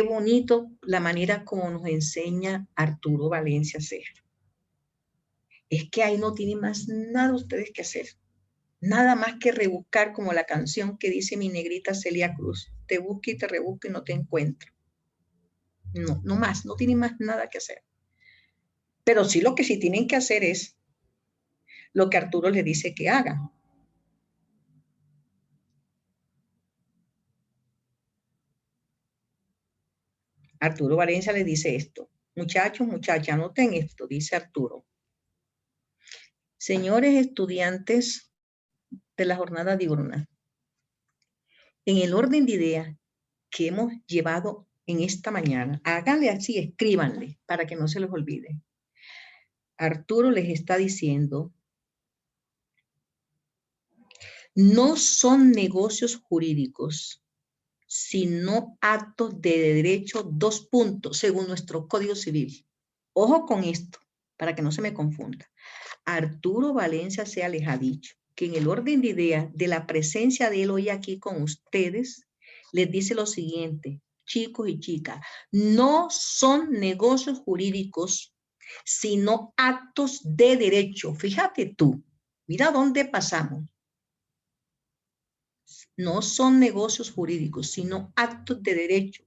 bonito la manera como nos enseña Arturo Valencia Ceja. Es que ahí no tienen más nada ustedes que hacer. Nada más que rebuscar como la canción que dice mi negrita Celia Cruz. Te busco y te rebusco y no te encuentro. No más, no tienen más nada que hacer. Pero sí lo que sí tienen que hacer es lo que Arturo les dice que hagan. Arturo Valencia le dice esto. Muchachos, muchachas, anoten esto, dice Arturo. Señores estudiantes de la jornada diurna, en el orden de ideas que hemos llevado en esta mañana, háganle así, escríbanle para que no se les olvide. Arturo les está diciendo, no son negocios jurídicos, sino actos de derecho, 2 puntos, según nuestro Código Civil. Ojo con esto, para que no se me confunda. Arturo Valencia se les ha dicho que en el orden de ideas de la presencia de él hoy aquí con ustedes, les dice lo siguiente, chicos y chicas, no son negocios jurídicos, sino actos de derecho. Fíjate tú, mira dónde pasamos. No son negocios jurídicos, sino actos de derecho,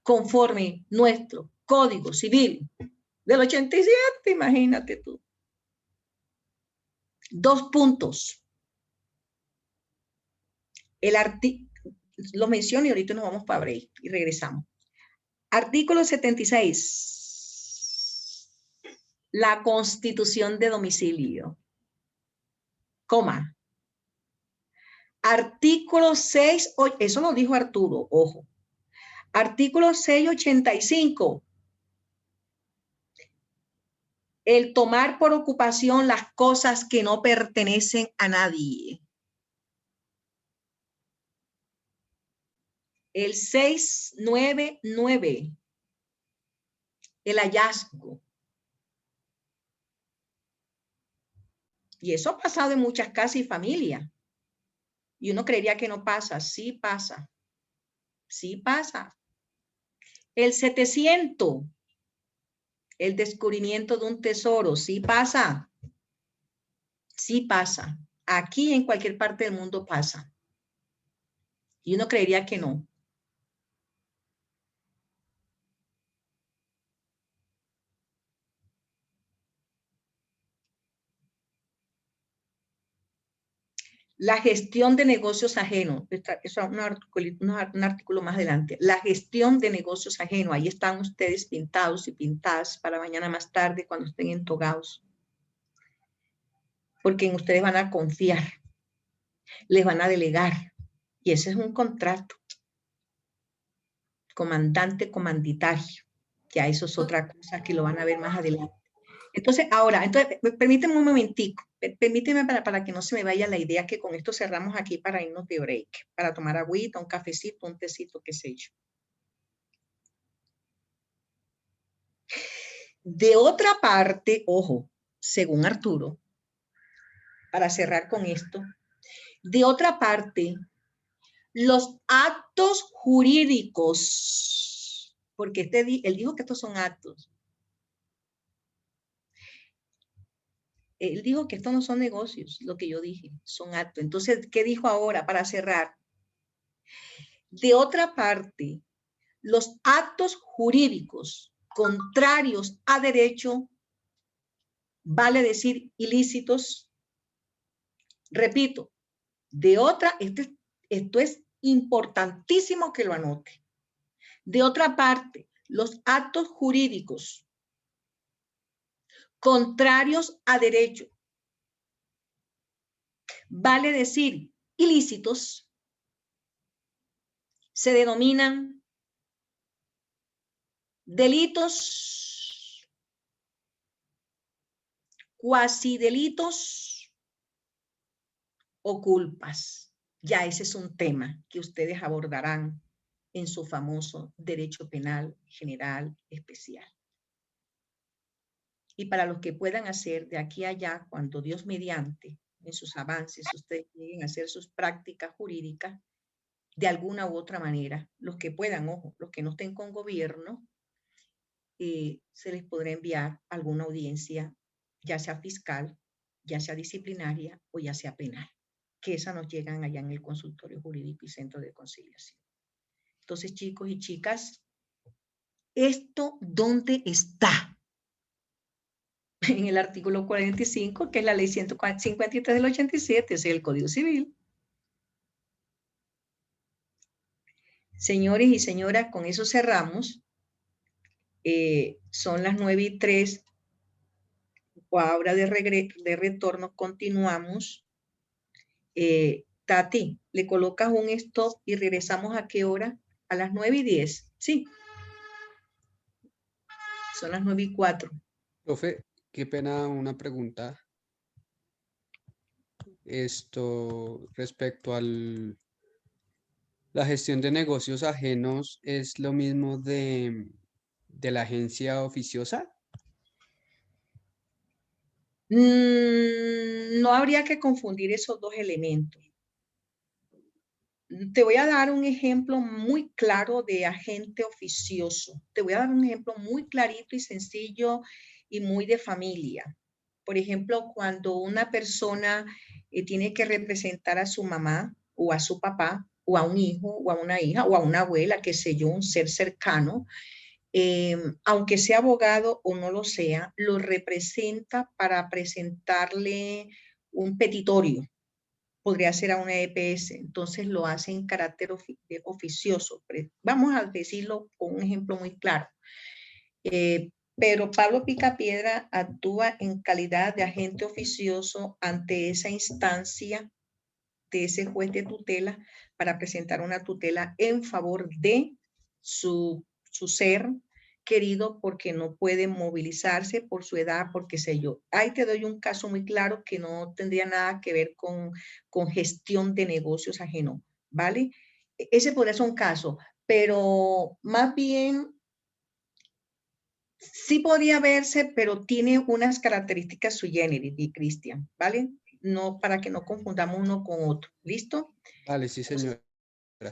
conforme nuestro Código Civil del 87, imagínate tú. 2 puntos. El artículo, lo menciono y ahorita nos vamos para break y regresamos. Artículo 76. La constitución de domicilio. Coma. Artículo 6, eso lo dijo Arturo, ojo. Artículo 685. El tomar por ocupación las cosas que no pertenecen a nadie. El 699. El hallazgo. Y eso ha pasado en muchas casas y familias. Y uno creería que no pasa. Sí pasa. Sí pasa. El 700. El descubrimiento de un tesoro. Sí pasa. Sí pasa. Aquí en cualquier parte del mundo pasa. Y uno creería que no. La gestión de negocios ajenos. Eso es un artículo más adelante. La gestión de negocios ajenos. Ahí están ustedes pintados y pintadas para mañana más tarde cuando estén entogados. Porque en ustedes van a confiar. Les van a delegar. Y ese es un contrato. Comandante, comanditario. Ya eso es otra cosa que lo van a ver más adelante. Entonces, ahora, permíteme un momentico, permíteme para que no se me vaya la idea que con esto cerramos aquí para irnos de break, para tomar agüita, un cafecito, un tecito, qué sé yo. De otra parte, ojo, según Arturo, para cerrar con esto, de otra parte, los actos jurídicos, porque él dijo que estos son actos. Él dijo que estos no son negocios, lo que yo dije, son actos. Entonces, ¿qué dijo ahora para cerrar? De otra parte, los actos jurídicos contrarios a derecho, vale decir ilícitos. Repito, de otra, esto es importantísimo que lo anote. De otra parte, los actos jurídicos contrarios a derecho, vale decir ilícitos, se denominan delitos, cuasidelitos o culpas. Ya ese es un tema que ustedes abordarán en su famoso derecho penal general especial. Y para los que puedan hacer de aquí a allá, cuando Dios mediante, en sus avances, ustedes lleguen a hacer sus prácticas jurídicas, de alguna u otra manera, los que puedan, ojo, los que no estén con gobierno, se les podrá enviar alguna audiencia, ya sea fiscal, ya sea disciplinaria o ya sea penal, que esas nos llegan allá en el consultorio jurídico y centro de conciliación. Entonces, chicos y chicas, ¿esto dónde está? En el artículo 45, que es la ley 153 del 87, es el Código Civil. Señores y señoras, con eso cerramos. Son las 9:03. Ahora de retorno continuamos. Tati, ¿le colocas un stop y regresamos a qué hora? A las 9:10. Sí. Son las 9:04.
Profe, qué pena una pregunta. Respecto al la gestión de negocios ajenos, ¿es lo mismo de la agencia oficiosa?
No habría que confundir esos dos elementos. Te voy a dar un ejemplo muy claro de agente oficioso. Te voy a dar un ejemplo muy clarito y sencillo y muy de familia. Por ejemplo, cuando una persona tiene que representar a su mamá o a su papá o a un hijo o a una hija o a una abuela, qué sé yo, un ser cercano, aunque sea abogado o no lo sea, lo representa para presentarle un petitorio. Podría ser a una EPS, entonces lo hace en carácter oficioso. Vamos a decirlo con un ejemplo muy claro. Pero Pablo Picapiedra actúa en calidad de agente oficioso ante esa instancia de ese juez de tutela para presentar una tutela en favor de su ser querido, porque no puede movilizarse por su edad, porque sé yo. Ahí te doy un caso muy claro que no tendría nada que ver con gestión de negocios ajeno, ¿vale? Ese podría ser un caso, pero más bien sí podría verse, pero tiene unas características sui generis, Cristian, ¿vale? No, para que no confundamos uno con otro. ¿Listo?
Vale, sí, señora.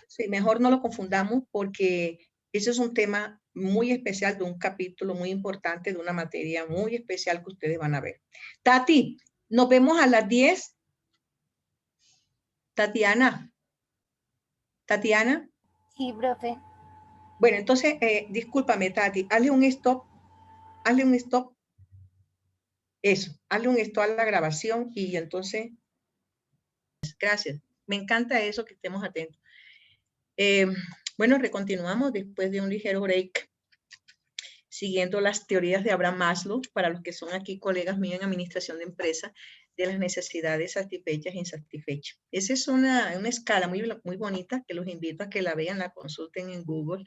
Sí, mejor no lo confundamos porque ese es un tema muy especial de un capítulo muy importante de una materia muy especial que ustedes van a ver. Tati, nos vemos a las 10. Tatiana. Tatiana.
Sí, profe.
Bueno, entonces, discúlpame, Tati, hazle un stop. Hazle un stop. Eso, hazle un stop a la grabación y entonces, gracias. Me encanta eso, que estemos atentos. Bueno, recontinuamos después de un ligero break, siguiendo las teorías de Abraham Maslow, para los que son aquí colegas míos en administración de empresas, de las necesidades satisfechas e insatisfechas. Esa es una escala muy, muy bonita que los invito a que la vean, la consulten en Google.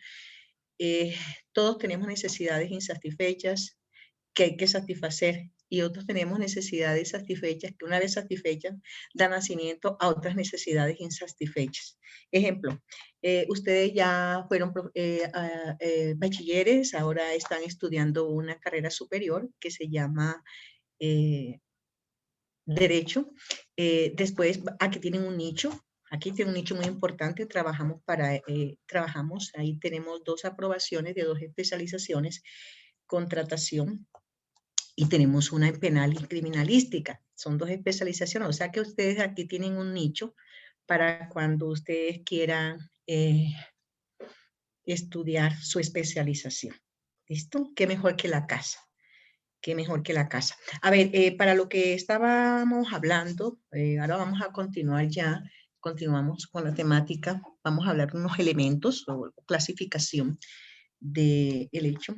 Todos tenemos necesidades insatisfechas que hay que satisfacer, y otros tenemos necesidades satisfechas que, una vez satisfechas, dan nacimiento a otras necesidades insatisfechas. Ejemplo, ustedes ya fueron bachilleres, ahora están estudiando una carrera superior que se llama Derecho. Después, aquí tienen un nicho. Aquí tiene un nicho muy importante, trabajamos, ahí tenemos 2 aprobaciones de 2 especializaciones, contratación, y tenemos una en penal y criminalística. Son 2 especializaciones, o sea que ustedes aquí tienen un nicho para cuando ustedes quieran estudiar su especialización. ¿Listo? Qué mejor que la casa. Qué mejor que la casa. A ver, para lo que estábamos hablando, ahora vamos a continuar ya, continuamos con la temática, vamos a hablar de unos elementos o clasificación del hecho,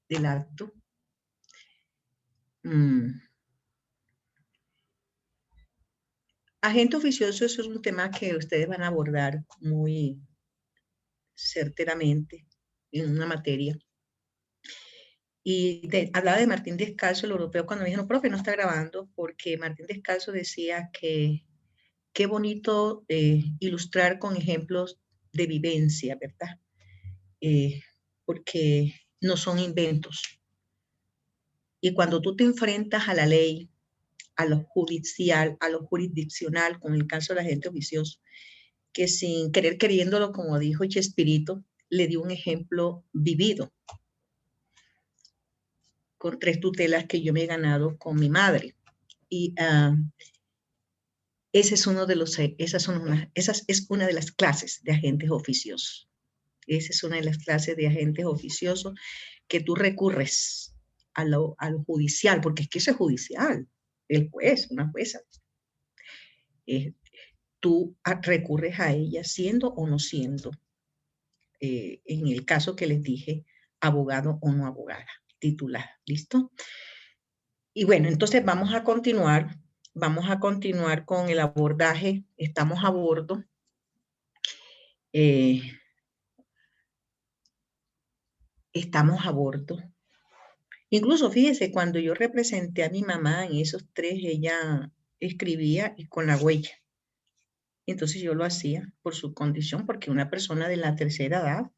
del acto. Agente oficioso, eso es un tema que ustedes van a abordar muy certeramente en una materia. Y hablaba de Martín Descalzo, el europeo, cuando me dijeron, profe, no está grabando, porque Martín Descalzo decía que qué bonito ilustrar con ejemplos de vivencia, ¿verdad? Porque no son inventos. Y cuando tú te enfrentas a la ley, a lo judicial, a lo jurisdiccional, con el caso del agente oficioso, que sin querer queriéndolo, como dijo Chespirito, le dio un ejemplo vivido con 3 tutelas que yo me he ganado con mi madre. Y ese es esa es una de las clases de agentes oficiosos. Esa es una de las clases de agentes oficiosos que tú recurres a lo judicial, porque es que eso es judicial, el juez, una jueza. Tú recurres a ella siendo o no siendo, en el caso que les dije, abogado o no abogada titulada. ¿Listo? Y bueno, entonces vamos a continuar con el abordaje. Estamos a bordo. Estamos a bordo. Incluso fíjese, cuando yo representé a mi mamá en esos 3, ella escribía y con la huella. Entonces yo lo hacía por su condición, porque una persona de la tercera edad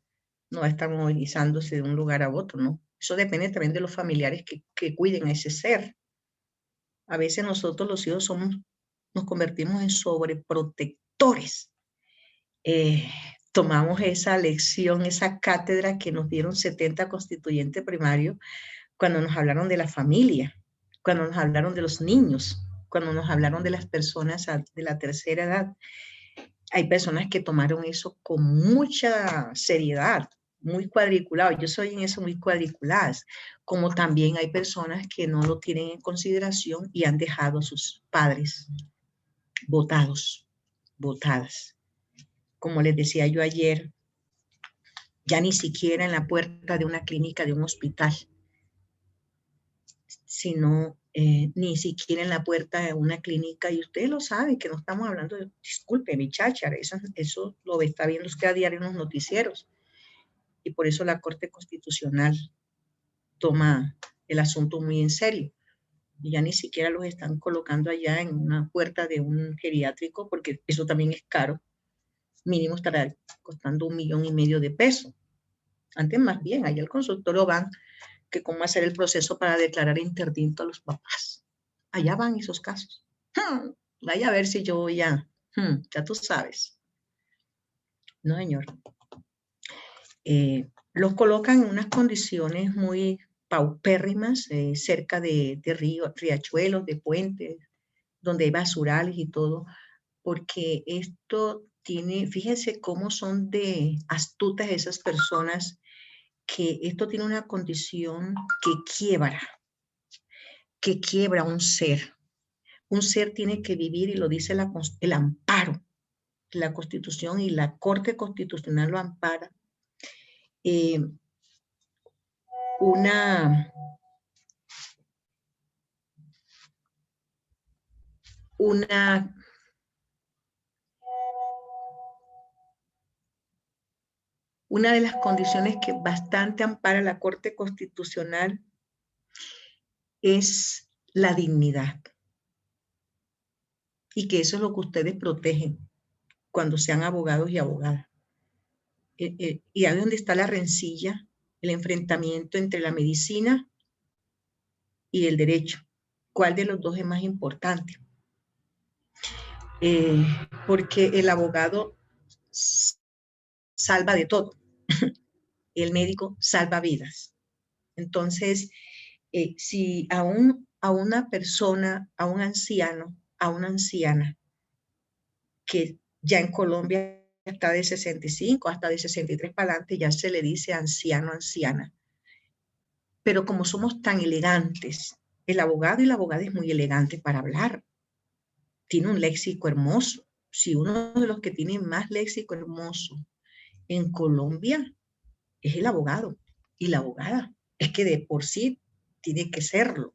no va a estar movilizándose de un lugar a otro, ¿no? Eso depende también de los familiares que cuiden a ese ser. A veces nosotros los hijos nos convertimos en sobreprotectores. Tomamos esa lección, esa cátedra que nos dieron 70 constituyentes primarios cuando nos hablaron de la familia, cuando nos hablaron de los niños, cuando nos hablaron de las personas de la tercera edad. Hay personas que tomaron eso con mucha seriedad, muy cuadriculado. Yo soy en eso muy cuadriculadas, como también hay personas que no lo tienen en consideración y han dejado a sus padres botadas. Como les decía yo ayer, ya ni siquiera en la puerta de una clínica, de un hospital, sino ni siquiera en la puerta de una clínica, y usted lo sabe, que no estamos hablando de, disculpe, mi cháchara, eso lo está viendo usted a diario en los noticieros, y por eso la Corte Constitucional toma el asunto muy en serio, y ya ni siquiera los están colocando allá en una puerta de un geriátrico, porque eso también es caro, mínimo estará costando 1,5 millones de pesos. Antes más bien, allá al consultorio van, que cómo hacer el proceso para declarar interdicto a los papás. Allá van esos casos. Vaya a ver si yo voy a, ya tú sabes. No, señor. Los colocan en unas condiciones muy paupérrimas, cerca de riachuelos, de puentes, donde hay basurales y todo, porque esto tiene, fíjense cómo son de astutas esas personas, que esto tiene una condición que quiebra un ser. Un ser tiene que vivir, y lo dice el amparo, la Constitución, y la Corte Constitucional lo ampara. Una de las condiciones que bastante ampara la Corte Constitucional es la dignidad. Y que eso es lo que ustedes protegen cuando sean abogados y abogadas. Y ahí es donde está la rencilla, el enfrentamiento entre la medicina y el derecho. ¿Cuál de los dos es más importante? Porque el abogado salva de todo. El médico salva vidas. Entonces, si a una persona, a un anciano, a una anciana, que ya en Colombia está de 65 hasta de 63 para adelante, ya se le dice anciano, anciana. Pero como somos tan elegantes, el abogado y la abogada es muy elegante para hablar. Tiene un léxico hermoso. Si uno de los que tiene más léxico hermoso en Colombia es el abogado y la abogada. Es que de por sí tiene que serlo.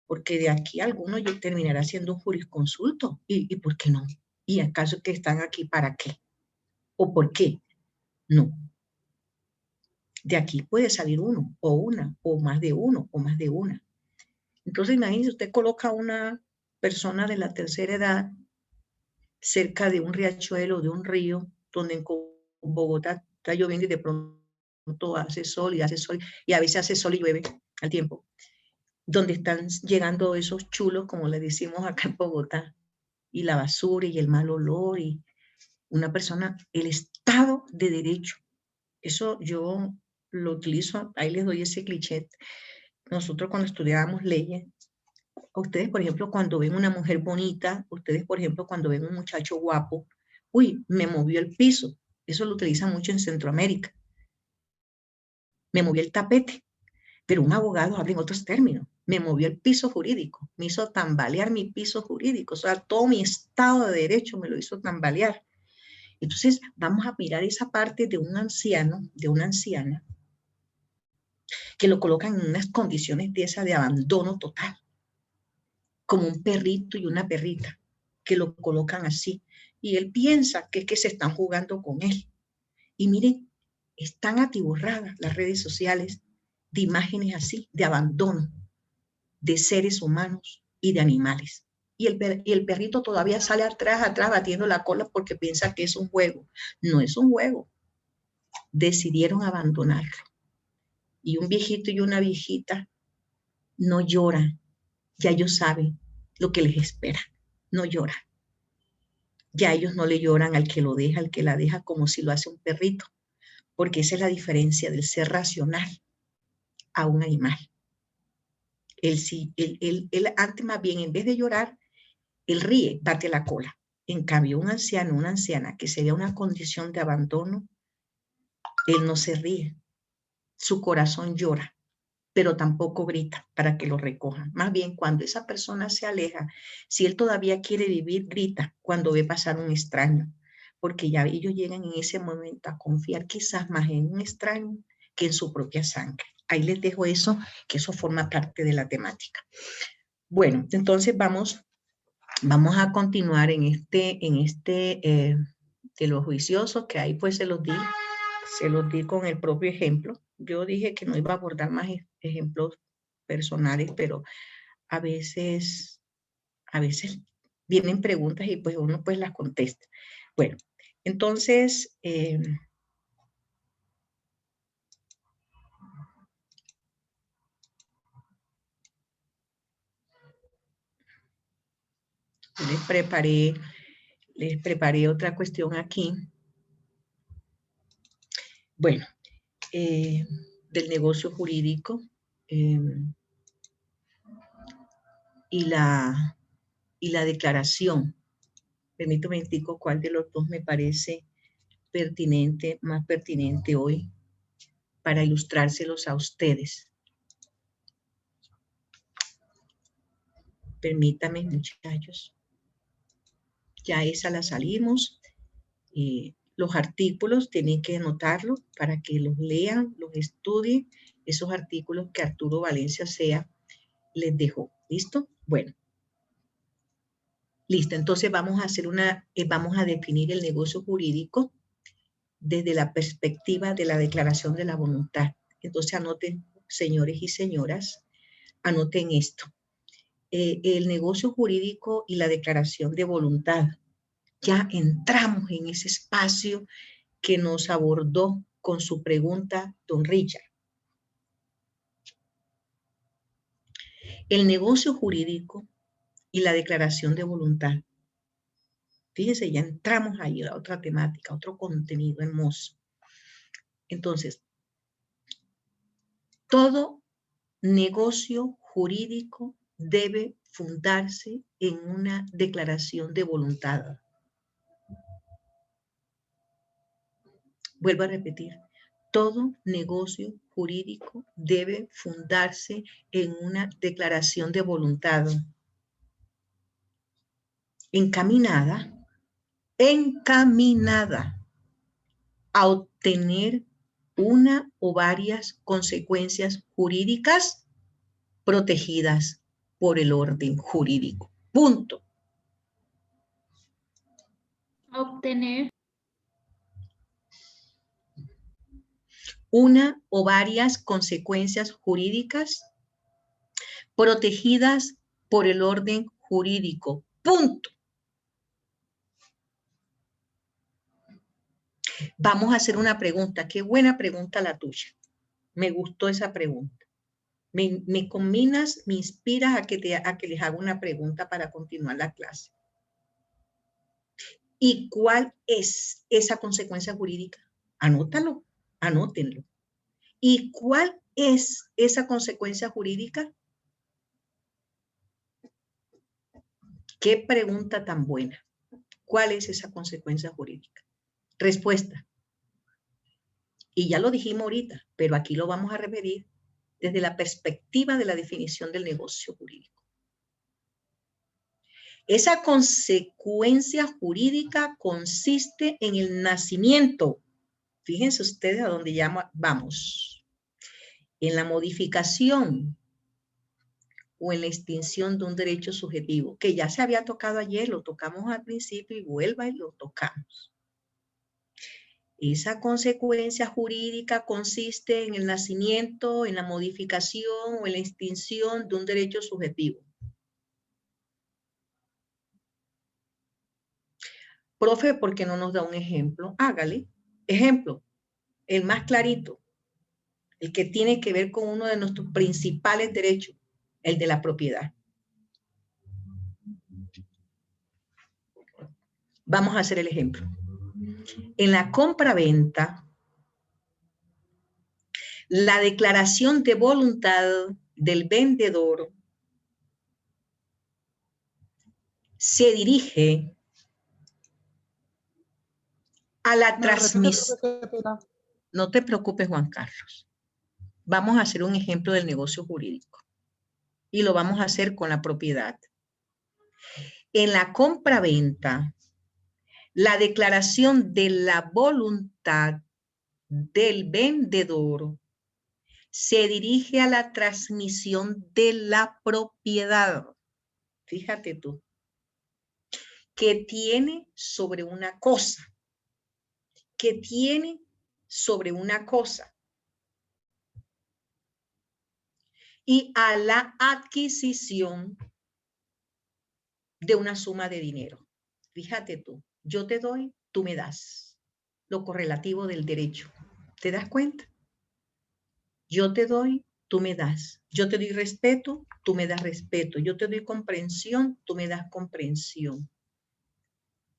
Porque de aquí alguno yo terminará siendo un jurisconsulto. ¿Y por qué no? ¿Y acaso que están aquí para qué? ¿O por qué? No. De aquí puede salir uno, o una, o más de uno, o más de una. Entonces, imagínese, usted coloca a una persona de la tercera edad cerca de un riachuelo, de un río, donde en Bogotá está lloviendo y de pronto hace sol, y a veces hace sol y llueve al tiempo, donde están llegando esos chulos, como le decimos acá en Bogotá, y la basura y el mal olor, y una persona, el Estado de Derecho. Eso yo lo utilizo, ahí les doy ese cliché. Nosotros cuando estudiábamos leyes, ustedes, por ejemplo, cuando ven una mujer bonita, ustedes, por ejemplo, cuando ven un muchacho guapo, uy, me movió el piso. Eso lo utilizan mucho en Centroamérica. Me movió el tapete. Pero un abogado habla en otros términos. Me movió el piso jurídico, me hizo tambalear mi piso jurídico, o sea, todo mi estado de derecho me lo hizo tambalear. Entonces, vamos a mirar esa parte de un anciano, de una anciana, que lo colocan en unas condiciones de esa de abandono total, como un perrito y una perrita, que lo colocan así. Y él piensa que es que se están jugando con él. Y miren, están atiborradas las redes sociales de imágenes así, de abandono, de seres humanos y de animales. Y el perrito todavía sale atrás, batiendo la cola porque piensa que es un juego. No es un juego. Decidieron abandonarlo. Y un viejito y una viejita no lloran. Ya ellos saben lo que les espera. No lloran. Ya ellos no le lloran al que lo deja, al que la deja, como si lo hace un perrito. Porque esa es la diferencia del ser racional a un animal. Él antes más bien, en vez de llorar, él ríe, bate la cola. En cambio, un anciano, una anciana que sería una condición de abandono, él no se ríe. Su corazón llora, pero tampoco grita para que lo recojan. Más bien, cuando esa persona se aleja, si él todavía quiere vivir, grita cuando ve pasar un extraño, porque ya ellos llegan en ese momento a confiar quizás más en un extraño que en su propia sangre. Ahí les dejo eso, que eso forma parte de la temática. Bueno, entonces vamos a continuar en este de los juiciosos, que ahí pues se los di con el propio ejemplo. Yo dije que no iba a abordar más ejemplos personales, pero a veces vienen preguntas y pues uno pues las contesta. Bueno, entonces, les preparé otra cuestión aquí. Bueno, del negocio jurídico y la declaración. Permítame indico cuál de los dos me parece pertinente, más pertinente hoy para ilustrárselos a ustedes. Permítame, muchachos. Ya esa la salimos. Los artículos tienen que anotarlos para que los lean, los estudien. Esos artículos que Arturo Valencia Sea les dejó. ¿Listo? Bueno. Listo. Entonces vamos a definir el negocio jurídico desde la perspectiva de la declaración de la voluntad. Entonces anoten, señores y señoras, anoten esto. El negocio jurídico y la declaración de voluntad. Ya entramos en ese espacio que nos abordó con su pregunta don Richard. El negocio jurídico y la declaración de voluntad. Fíjense, ya entramos ahí a otra temática, a otro contenido hermoso. Entonces, todo negocio jurídico debe fundarse en una declaración de voluntad. Vuelvo a repetir, todo negocio jurídico debe fundarse en una declaración de voluntad encaminada a obtener una o varias consecuencias jurídicas protegidas por el orden jurídico. Punto.
Obtener
una o varias consecuencias jurídicas protegidas por el orden jurídico. Punto. Vamos a hacer una pregunta. Qué buena pregunta la tuya. Me gustó esa pregunta. Me combinas, me inspiras a que les haga una pregunta para continuar la clase. ¿Y cuál es esa consecuencia jurídica? Anótalo, anótenlo. ¿Y cuál es esa consecuencia jurídica? Qué pregunta tan buena. ¿Cuál es esa consecuencia jurídica? Respuesta. Y ya lo dijimos ahorita, pero aquí lo vamos a repetir desde la perspectiva de la definición del negocio jurídico. Esa consecuencia jurídica consiste en el nacimiento. Fíjense ustedes a dónde vamos. en la modificación o en la extinción de un derecho subjetivo, que ya se había tocado ayer, lo tocamos al principio y vuelva y lo tocamos. Esa consecuencia jurídica consiste en el nacimiento, en la modificación o en la extinción de un derecho subjetivo. Profe, ¿por qué no nos da un ejemplo? Hágale. Ejemplo, el más clarito, el que tiene que ver con uno de nuestros principales derechos, el de la propiedad. Vamos a hacer el ejemplo. En la compra-venta, la declaración de voluntad del vendedor se dirige a la transmisión. No te preocupes, Juan Carlos. Vamos a hacer un ejemplo del negocio jurídico y lo vamos a hacer con la propiedad. En la compra-venta, la declaración de la voluntad del vendedor se dirige a la transmisión de la propiedad. Fíjate tú, que tiene sobre una cosa, que tiene sobre una cosa, y a la adquisición de una suma de dinero. Fíjate tú, yo te doy, tú me das. Lo correlativo del derecho. ¿Te das cuenta? Yo te doy, tú me das. Yo te doy respeto, tú me das respeto. Yo te doy comprensión, tú me das comprensión.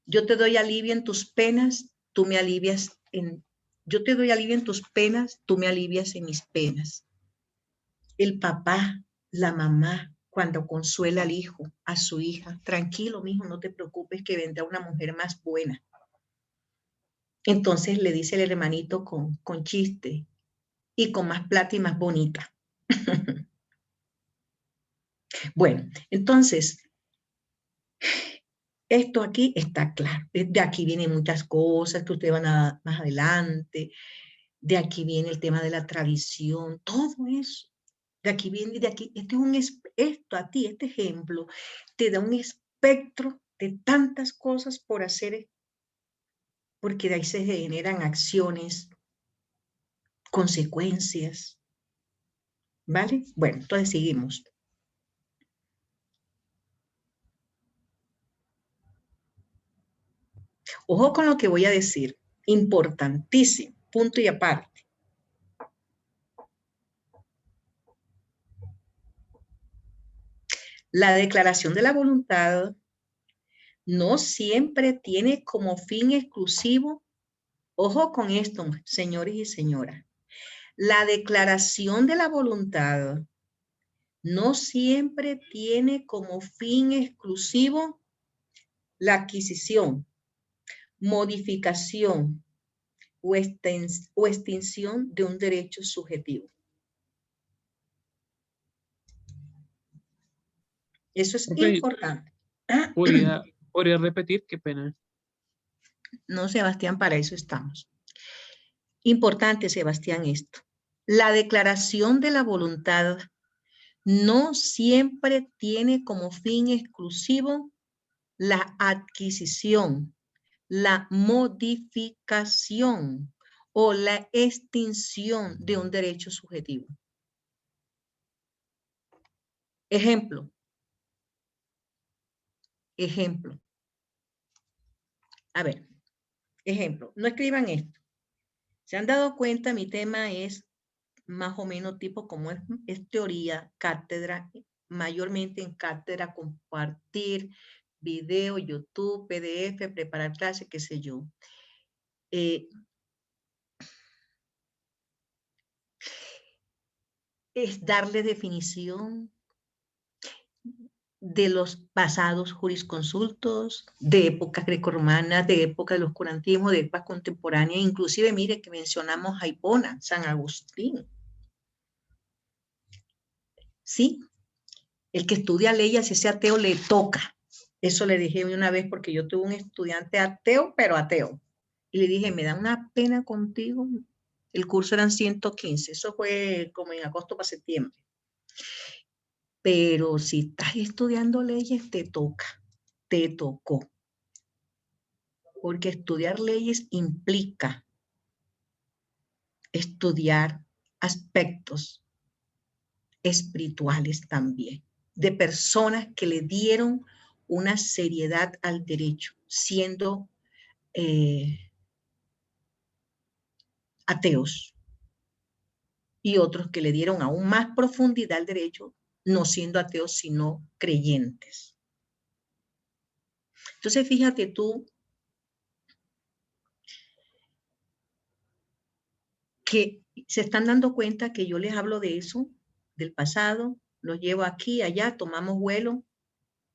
Yo te doy alivio en tus penas, tú me alivias en... Yo te doy alivio en tus penas, tú me alivias en mis penas. El papá, la mamá, cuando consuela al hijo, a su hija, tranquilo, mijo, no te preocupes que vendrá una mujer más buena. Entonces le dice el hermanito con chiste y con más plata y más bonita. Bueno, entonces, esto aquí está claro. De aquí vienen muchas cosas que ustedes van a más adelante. De aquí viene el tema de la tradición, todo eso. De aquí viene, de aquí. Esto a ti, este ejemplo, te da un espectro de tantas cosas por hacer, porque de ahí se generan acciones, consecuencias. ¿Vale? Bueno, entonces seguimos. Ojo con lo que voy a decir. Importantísimo. Punto y aparte. La declaración de la voluntad no siempre tiene como fin exclusivo, ojo con esto, señores y señoras, la declaración de la voluntad no siempre tiene como fin exclusivo la adquisición, modificación o extinción de un derecho subjetivo. Eso es importante.
¿Podría repetir? Qué pena.
No, Sebastián, para eso estamos. Importante, Sebastián, esto. La declaración de la voluntad no siempre tiene como fin exclusivo la adquisición, la modificación o la extinción de un derecho subjetivo. Ejemplo. Ejemplo. A ver, ejemplo. No escriban esto. ¿Se han dado cuenta? Mi tema es más o menos tipo como es teoría, cátedra, mayormente en cátedra, compartir video, YouTube, PDF, preparar clase, qué sé yo. Es darle definición de los pasados jurisconsultos, de épocas grecorromanas, de época del oscurantismo, de épocas contemporáneas, inclusive mire que mencionamos a Hipona, San Agustín. Sí, el que estudia leyes, ese ateo le toca. Eso le dije una vez porque yo tuve un estudiante ateo, pero ateo. Y le dije, me da una pena contigo, El curso eran 115. Eso fue como en agosto para septiembre. Pero si estás estudiando leyes, te toca, te tocó. Porque estudiar leyes implica estudiar aspectos espirituales también, de personas que le dieron una seriedad al derecho, siendo ateos, y otros que le dieron aún más profundidad al derecho, no siendo ateos, sino creyentes. Entonces, fíjate tú que se están dando cuenta que yo les hablo de eso, del pasado, los llevo aquí, allá, tomamos vuelo,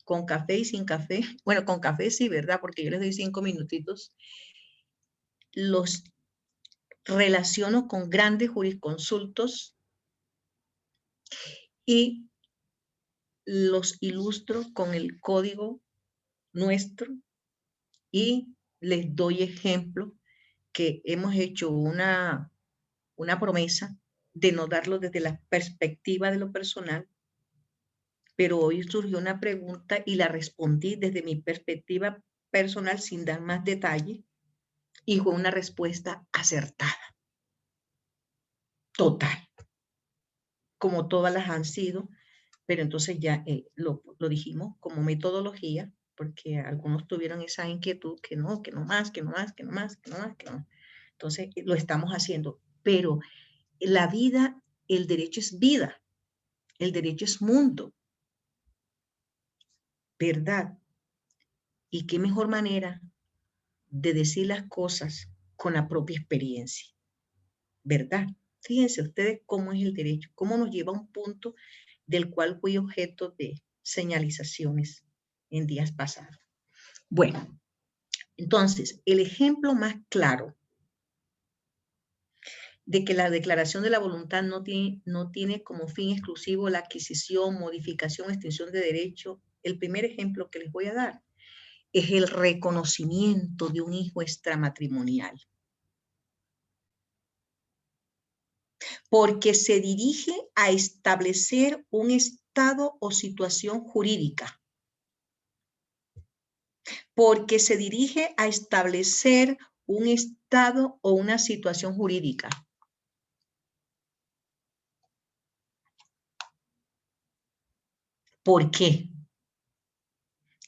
con café y sin café. Bueno, con café sí, ¿verdad? Porque yo les doy 5 minutitos. Los relaciono con grandes jurisconsultos y los ilustro con el código nuestro y les doy ejemplo que hemos hecho una promesa de no darlo desde la perspectiva de lo personal, pero hoy surgió una pregunta y la respondí desde mi perspectiva personal sin dar más detalle y fue una respuesta acertada, total, como todas las han sido, pero entonces ya lo dijimos como metodología, porque algunos tuvieron esa inquietud, que no más, que no más, que no más, que no más, que no más. Entonces lo estamos haciendo, pero la vida, el derecho es vida, el derecho es mundo, ¿verdad? Y qué mejor manera de decir las cosas con la propia experiencia, ¿verdad? Fíjense ustedes cómo es el derecho, cómo nos lleva a un punto del cual fui objeto de señalizaciones en días pasados. Bueno, entonces, el ejemplo más claro de que la declaración de la voluntad no tiene como fin exclusivo la adquisición, modificación, extinción de derecho, el primer ejemplo que les voy a dar es el reconocimiento de un hijo extramatrimonial. Porque se dirige a establecer un estado o situación jurídica. Porque se dirige a establecer un estado o una situación jurídica. ¿Por qué?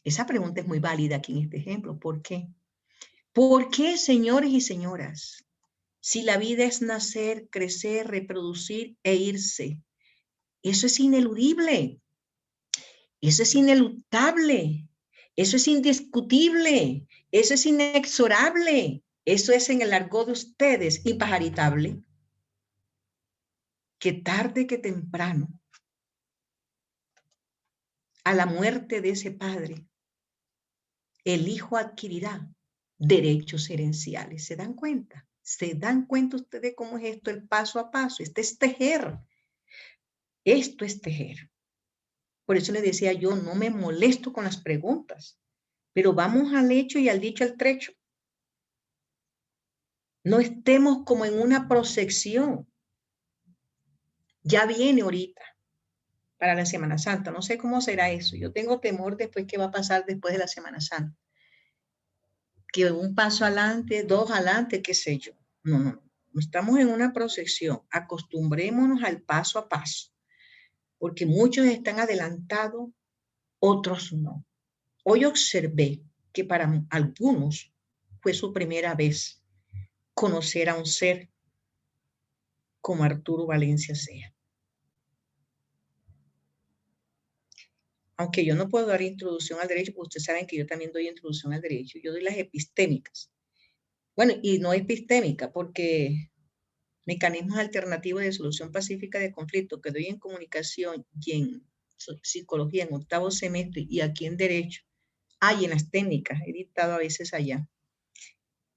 Esa pregunta es muy válida aquí en este ejemplo. ¿Por qué? ¿Por qué, señores y señoras? Si la vida es nacer, crecer, reproducir e irse, eso es ineludible. Eso es ineluctable. Eso es indiscutible. Eso es inexorable. Eso es en el argot de ustedes impajaritable. Que tarde que temprano, a la muerte de ese padre, el hijo adquirirá derechos herenciales. ¿Se dan cuenta? ¿Se dan cuenta ustedes cómo es esto, el paso a paso? Este es tejer. Esto es tejer. Por eso les decía yo, no me molesto con las preguntas, pero vamos al hecho y al dicho al trecho. No estemos como en una proyección. Ya viene ahorita para la Semana Santa. No sé cómo será eso. Yo tengo temor después qué va a pasar después de la Semana Santa. Que un paso adelante, dos adelante, qué sé yo. No. Estamos en una proyección. Acostumbrémonos al paso a paso. Porque muchos están adelantados, otros no. Hoy observé que para algunos fue su primera vez conocer a un ser como Arturo Valencia Sea. Aunque yo no puedo dar introducción al derecho, porque ustedes saben que yo también doy introducción al derecho, yo doy las epistémicas. Bueno, y no epistémica, porque mecanismos alternativos de solución pacífica de conflicto que doy en comunicación y en psicología en 8º semestre y aquí en derecho, en las técnicas, he dictado a veces allá,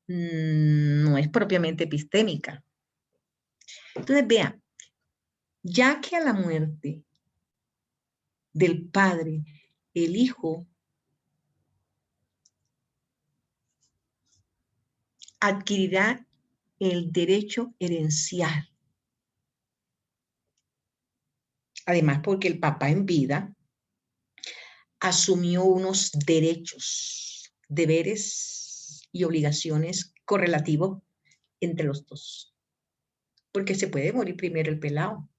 no es propiamente epistémica. Entonces, vean, ya que a la muerte del padre, el hijo adquirirá el derecho herencial. Además, porque el papá en vida asumió unos derechos, deberes y obligaciones correlativos entre los dos. Porque se puede morir primero el pelado,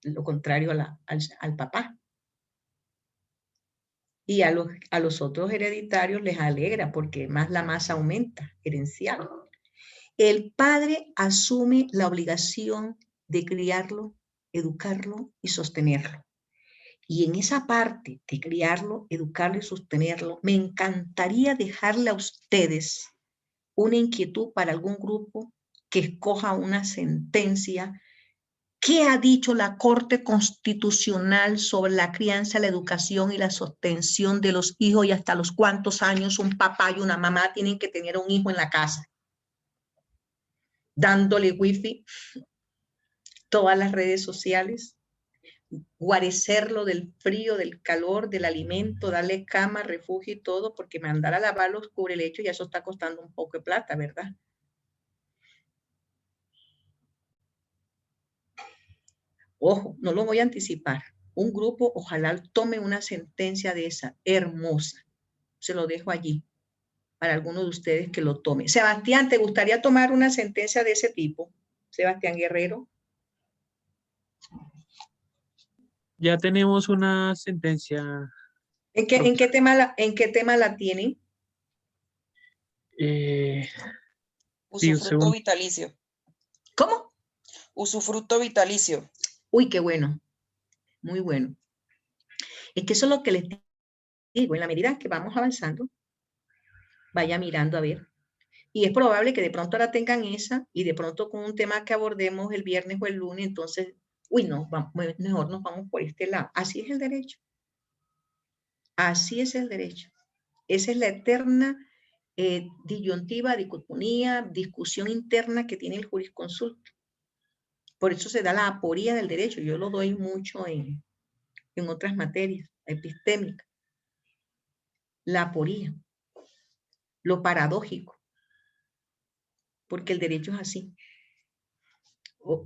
lo contrario al papá. Y a los otros hereditarios les alegra porque más la masa aumenta, herencial. El padre asume la obligación de criarlo, educarlo y sostenerlo. Y en esa parte de criarlo, educarlo y sostenerlo, me encantaría dejarle a ustedes una inquietud para algún grupo que escoja una sentencia. ¿Qué ha dicho la Corte Constitucional sobre la crianza, la educación y la sostención de los hijos y hasta los cuántos años un papá y una mamá tienen que tener un hijo en la casa? Dándole wifi, todas las redes sociales, guarecerlo del frío, del calor, del alimento, darle cama, refugio y todo, porque mandar a lavar los cubrelechos, ya eso está costando un poco de plata, ¿verdad? Ojo, no lo voy a anticipar. Un grupo ojalá tome una sentencia de esa, hermosa. Se lo dejo allí para alguno de ustedes que lo tome. Sebastián, ¿te gustaría tomar una sentencia de ese tipo? Sebastián Guerrero.
Ya tenemos una sentencia.
¿En qué tema la tienen?
Usufructo vitalicio.
¿Cómo?
Usufructo vitalicio.
Uy, qué bueno. Muy bueno. Es que eso es lo que les digo. En la medida que vamos avanzando, vaya mirando a ver. Y es probable que de pronto la tengan esa y de pronto con un tema que abordemos el viernes o el lunes, entonces, uy, no, mejor nos vamos por este lado. Así es el derecho. Así es el derecho. Esa es la eterna disyuntiva, dicotomía, discusión interna que tiene el jurisconsulto. Por eso se da la aporía del derecho. Yo lo doy mucho en otras materias, epistémicas. La aporía. Lo paradójico. Porque el derecho es así.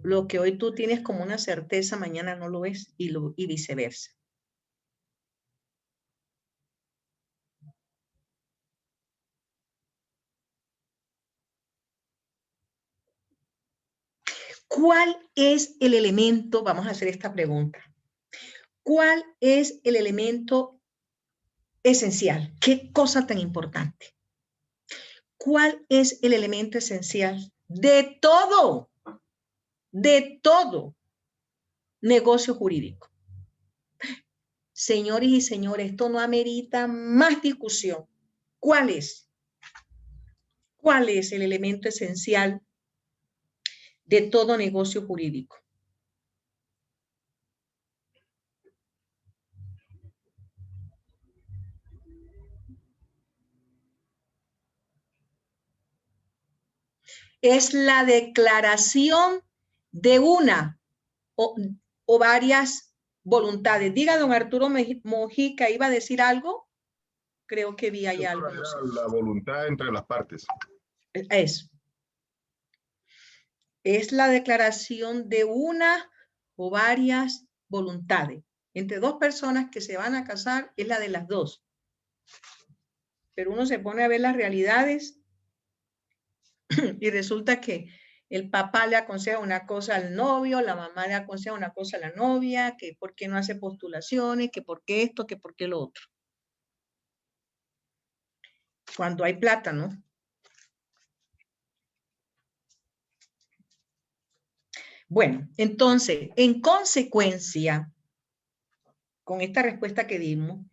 Lo que hoy tú tienes como una certeza, mañana no lo es y viceversa. ¿Cuál es el elemento? Vamos a hacer esta pregunta. ¿Cuál es el elemento esencial? ¿Qué cosa tan importante? ¿Cuál es el elemento esencial de todo negocio jurídico? Señores y señores, esto no amerita más discusión. ¿Cuál es? ¿Cuál es el elemento esencial de todo negocio jurídico? Es la declaración de una o varias voluntades. Diga, don Arturo Mojica, ¿iba a decir algo? Creo que vi ahí algo. No sé.
La voluntad entre las partes.
Eso. Es la declaración de una o varias voluntades. Entre dos personas que se van a casar es la de las dos. Pero uno se pone a ver las realidades y resulta que el papá le aconseja una cosa al novio, la mamá le aconseja una cosa a la novia, que por qué no hace postulaciones, que por qué esto, que por qué lo otro. Cuando hay plata, ¿no? Bueno, entonces, en consecuencia, con esta respuesta que dimos,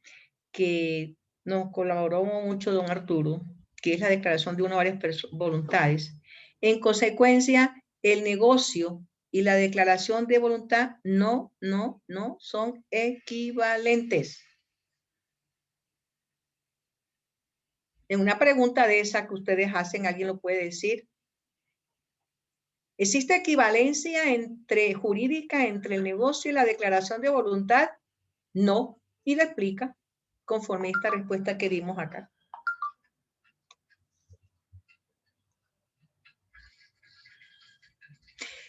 que nos colaboró mucho don Arturo, que es la declaración de una o varias voluntades, en consecuencia, el negocio y la declaración de voluntad no son equivalentes. En una pregunta de esa que ustedes hacen, ¿alguien lo puede decir? ¿Existe equivalencia jurídica entre el negocio y la declaración de voluntad? No. Y le explica conforme a esta respuesta que dimos acá.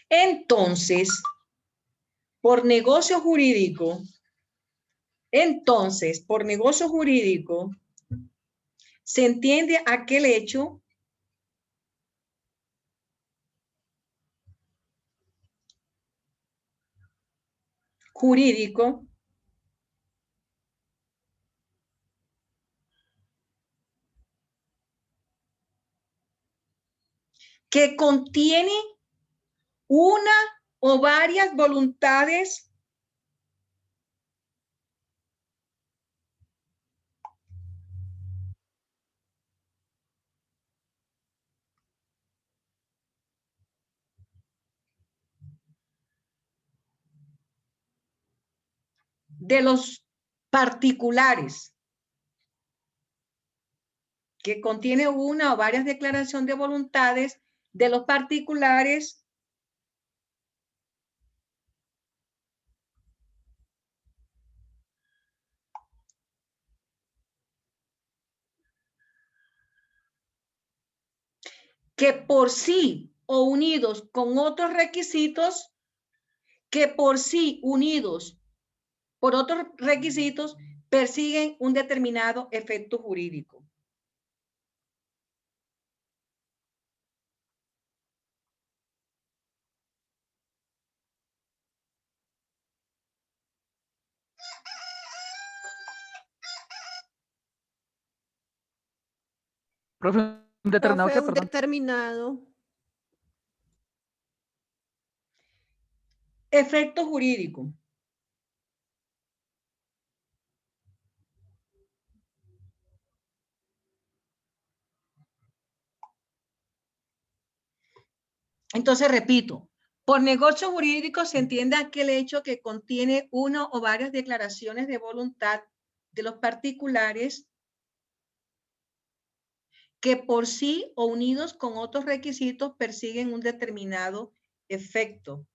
Entonces, por negocio jurídico, se entiende aquel hecho jurídico que contiene una o varias voluntades de los particulares, que contiene una o varias declaraciones de voluntades de los particulares que por sí o unidos con otros requisitos, persiguen un determinado efecto jurídico.
Profe, un determinado
Profe,
que,
un
perdón.
determinado.
Efecto jurídico. Entonces, repito, por negocio jurídico se entiende aquel hecho que contiene una o varias declaraciones de voluntad de los particulares que por sí o unidos con otros requisitos persiguen un determinado efecto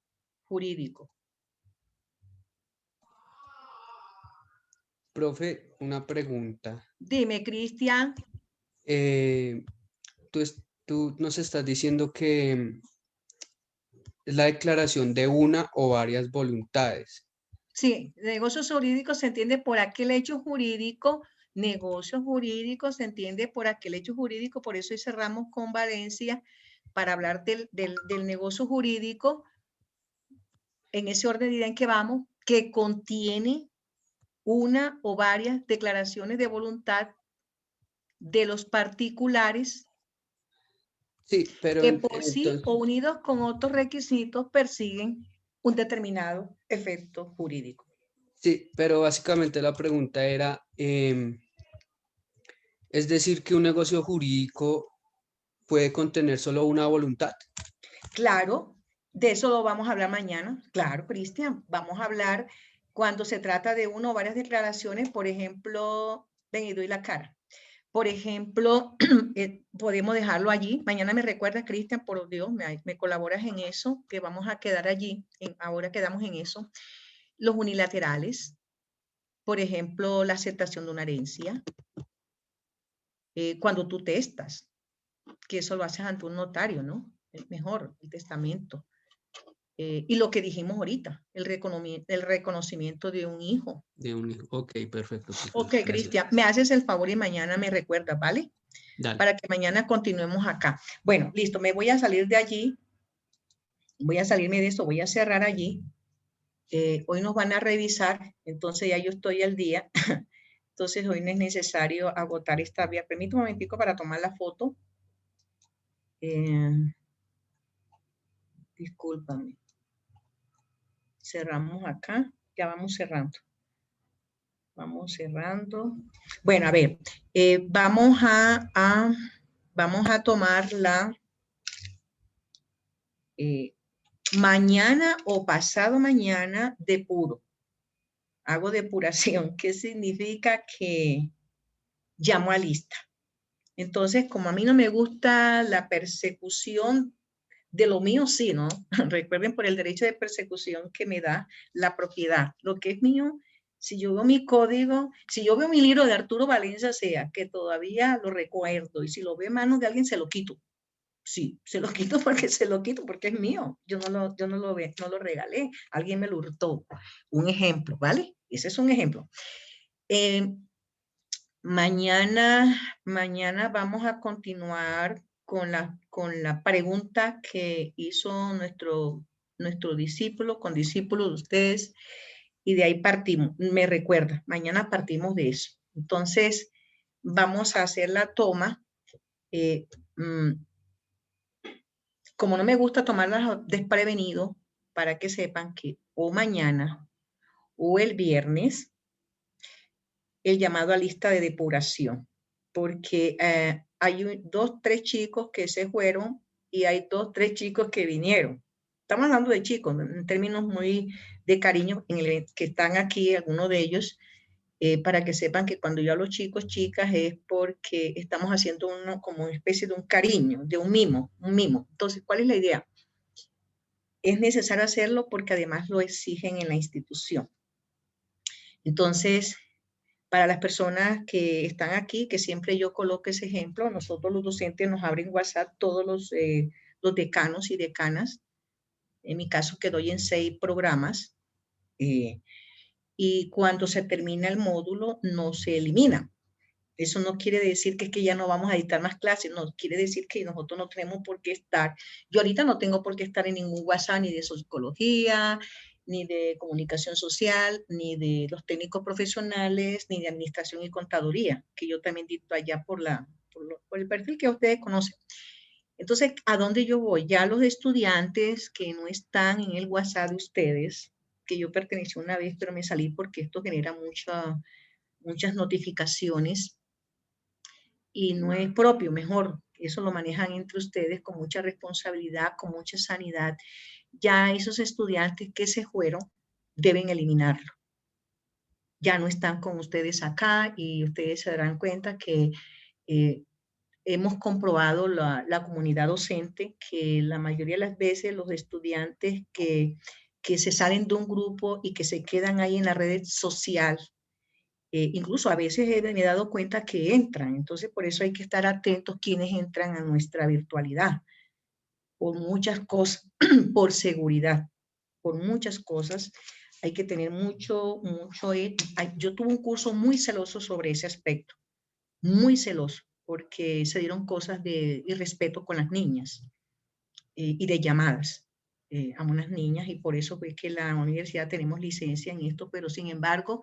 jurídico.
Profe, una pregunta.
Dime, Cristian.
Tú nos estás diciendo que es la declaración de una o varias voluntades.
Sí, negocios jurídicos se entiende por aquel hecho jurídico, negocios jurídicos se entiende por aquel hecho jurídico, por eso hoy cerramos con Valencia para hablar del negocio jurídico, en ese orden de idea en que vamos, que contiene una o varias declaraciones de voluntad de los particulares
Sí, pero
que por sí
entonces,
o unidos con otros requisitos persiguen un determinado efecto jurídico.
sí, pero básicamente la pregunta era, es decir, que un negocio jurídico puede contener solo una voluntad.
Claro, de eso lo vamos a hablar mañana. Claro, Cristian, vamos a hablar cuando se trata de una o varias declaraciones, por ejemplo, ven y doy la cara. Por ejemplo, podemos dejarlo allí. Mañana me recuerdas, Cristian, por Dios, me colaboras en eso, que vamos a quedar allí. Ahora quedamos en eso. Los unilaterales, por ejemplo, la aceptación de una herencia. Cuando tú testas, que eso lo haces ante un notario, ¿no? Es mejor, el testamento. Y lo que dijimos ahorita, el reconocimiento de un hijo.
De un hijo. Ok, perfecto.
Ok, Cristian, me haces el favor y mañana me recuerdas, ¿vale?
Dale.
Para que mañana continuemos acá. Bueno, listo, me voy a salir de allí. Voy a salirme de esto, voy a cerrar allí. Hoy nos van a revisar, entonces ya yo estoy al día. Entonces hoy no es necesario agotar esta vía. Permítame un momentico para tomar la foto. Discúlpame. Cerramos acá, ya vamos cerrando. Vamos cerrando. Bueno, a ver, vamos a tomar la mañana o pasado mañana depuro. Hago depuración. ¿Qué significa? Que llamo a lista. Entonces, como a mí no me gusta la persecución de lo mío, sí, ¿no? Recuerden por el derecho de persecución que me da la propiedad. Lo que es mío, si yo veo mi código, si yo veo mi libro de Arturo Valencia Sea, que todavía lo recuerdo, y si lo veo en manos de alguien, se lo quito. Sí, se lo quito porque se lo quito porque es mío. Yo no lo regalé. Alguien me lo hurtó. Un ejemplo, ¿vale? Ese es un ejemplo. Mañana vamos a continuar con la pregunta que hizo nuestro discípulo, con discípulos de ustedes, y de ahí partimos. Me recuerda, mañana partimos de eso. Entonces, vamos a hacer la toma. Como no me gusta tomarlas desprevenido, para que sepan que o mañana o el viernes, el llamado a lista de depuración, porque hay 2, 3 chicos que se fueron y hay 2, 3 chicos que vinieron. Estamos hablando de chicos, en términos muy de cariño, que están aquí, algunos de ellos, para que sepan que cuando yo hablo chicos, chicas, es porque estamos haciendo como una especie de un cariño, de un mimo. Entonces, ¿cuál es la idea? Es necesario hacerlo porque además lo exigen en la institución. Entonces, para las personas que están aquí, que siempre yo coloco ese ejemplo, nosotros los docentes nos abren WhatsApp todos los decanos y decanas, en mi caso que doy en 6 programas, y cuando se termina el módulo no se elimina. Eso no quiere decir que es que ya no vamos a dictar más clases, no, quiere decir que nosotros no tenemos por qué estar. Yo ahorita no tengo por qué estar en ningún WhatsApp ni de psicología, ni de comunicación social, ni de los técnicos profesionales, ni de administración y contaduría, que yo también dicto allá por el perfil que ustedes conocen. Entonces, ¿a dónde yo voy? Ya los estudiantes que no están en el WhatsApp de ustedes, que yo pertenecí una vez, pero me salí porque esto genera muchas notificaciones y no es propio, mejor, eso lo manejan entre ustedes con mucha responsabilidad, con mucha sanidad. Ya esos estudiantes que se fueron deben eliminarlo. Ya no están con ustedes acá y ustedes se darán cuenta que hemos comprobado la comunidad docente que la mayoría de las veces los estudiantes que se salen de un grupo y que se quedan ahí en la red social, incluso a veces me he dado cuenta que entran, entonces por eso hay que estar atentos quienes entran a nuestra virtualidad, por muchas cosas, por seguridad, por muchas cosas, hay que tener mucho, yo tuve un curso muy celoso sobre ese aspecto, muy celoso, porque se dieron cosas de irrespeto con las niñas y de llamadas a unas niñas, y por eso fue que en la universidad tenemos licencia en esto, pero sin embargo,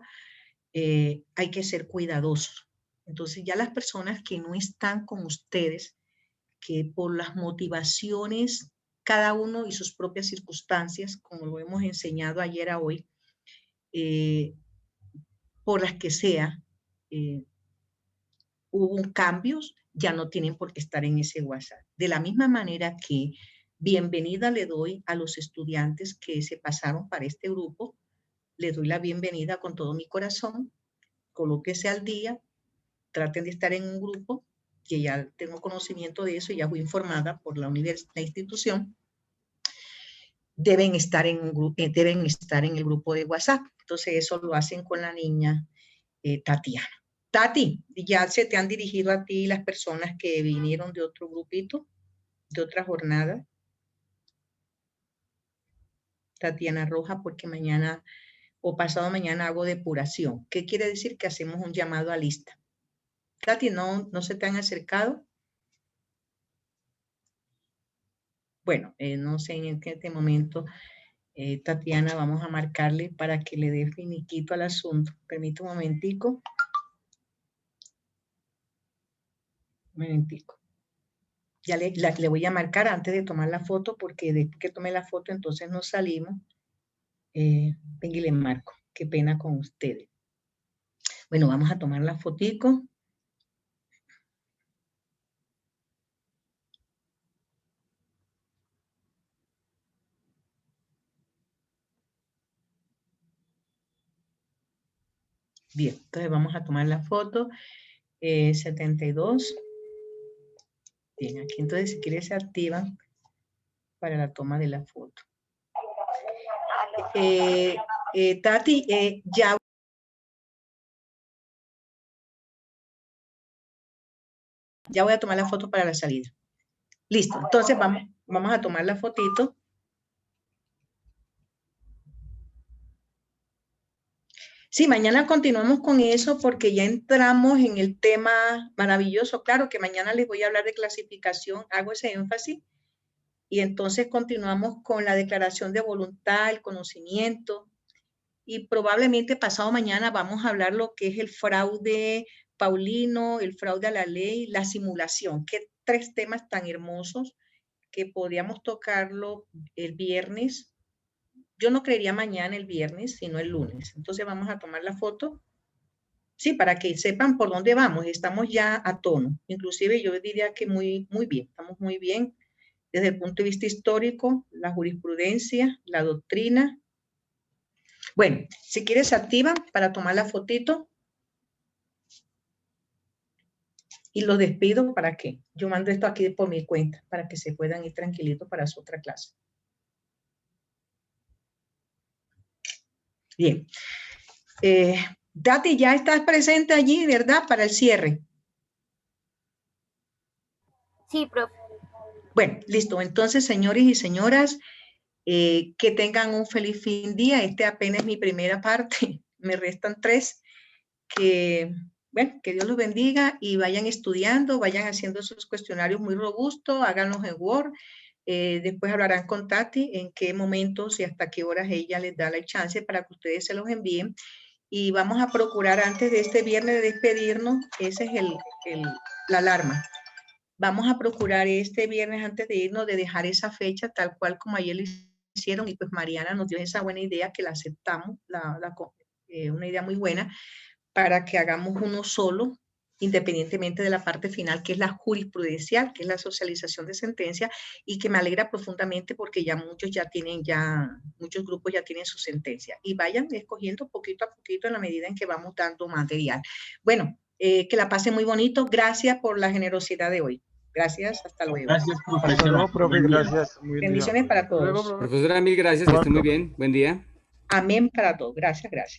hay que ser cuidadosos. Entonces ya las personas que no están con ustedes, que por las motivaciones, cada uno y sus propias circunstancias, como lo hemos enseñado ayer a hoy, por las que sea, hubo cambios, ya no tienen por qué estar en ese WhatsApp. De la misma manera que bienvenida le doy a los estudiantes que se pasaron para este grupo, le doy la bienvenida con todo mi corazón, colóquese al día, traten de estar en un grupo, que ya tengo conocimiento de eso, ya fui informada por la institución, deben estar en el grupo de WhatsApp. Entonces eso lo hacen con la niña Tatiana. Tati, ¿ya se te han dirigido a ti las personas que vinieron de otro grupito, de otra jornada? Tatiana Roja, porque mañana o pasado mañana hago depuración. ¿Qué quiere decir? Que hacemos un llamado a lista. Tati, ¿no se te han acercado? Bueno, no sé en este momento, Tatiana, vamos a marcarle para que le dé finiquito al asunto. Permite un momentico. Un momentico. Ya le voy a marcar antes de tomar la foto, porque después que tome la foto, entonces nos salimos. Venga y le marco. Qué pena con ustedes. Bueno, vamos a tomar la fotico. Bien, entonces vamos a tomar la foto. 72. Bien, aquí entonces si quiere se activan para la toma de la foto. Tati, ya voy a tomar la foto para la salida. Listo, entonces vamos a tomar la fotito. Sí, mañana continuamos con eso porque ya entramos en el tema maravilloso. Claro que mañana les voy a hablar de clasificación, hago ese énfasis. Y entonces continuamos con la declaración de voluntad, el conocimiento. Y probablemente pasado mañana vamos a hablar lo que es el fraude paulino, el fraude a la ley, la simulación. Qué 3 temas tan hermosos que podríamos tocarlo el viernes. Yo no creería mañana el viernes, sino el lunes. Entonces vamos a tomar la foto. Sí, para que sepan por dónde vamos. Estamos ya a tono. Inclusive yo diría que muy bien. Estamos muy bien desde el punto de vista histórico, la jurisprudencia, la doctrina. Bueno, si quieres se activan para tomar la fotito. Y los despido para que yo mando esto aquí por mi cuenta, para que se puedan ir tranquilitos para su otra clase. Bien. Tati, ya estás presente allí, ¿verdad? Para el cierre.
Sí, profe.
Bueno, listo. Entonces, señores y señoras, que tengan un feliz fin de día. Este apenas es mi primera parte. Me restan 3. Bueno, que Dios los bendiga y vayan estudiando, vayan haciendo esos cuestionarios muy robustos, háganlos en Word. Después hablarán con Tati en qué momentos y hasta qué horas ella les da la chance para que ustedes se los envíen. Y vamos a procurar antes de este viernes de despedirnos, esa es la alarma. Vamos a procurar este viernes antes de irnos de dejar esa fecha tal cual como ayer lo hicieron y pues Mariana nos dio esa buena idea que la aceptamos, una idea muy buena para que hagamos uno solo, independientemente de la parte final, que es la jurisprudencial, que es la socialización de sentencia, y que me alegra profundamente porque ya muchos grupos ya tienen su sentencia. Y vayan escogiendo poquito a poquito en la medida en que vamos dando material. Bueno, que la pasen muy bonito. Gracias por la generosidad de hoy. Gracias, hasta luego.
Gracias, profesora.
Hasta luego, profe,
Buen día.
gracias. Muy bien.
Bendiciones para todos.
Profesora, mil gracias, que esté muy bien. Buen día.
Amén para todos. Gracias, gracias.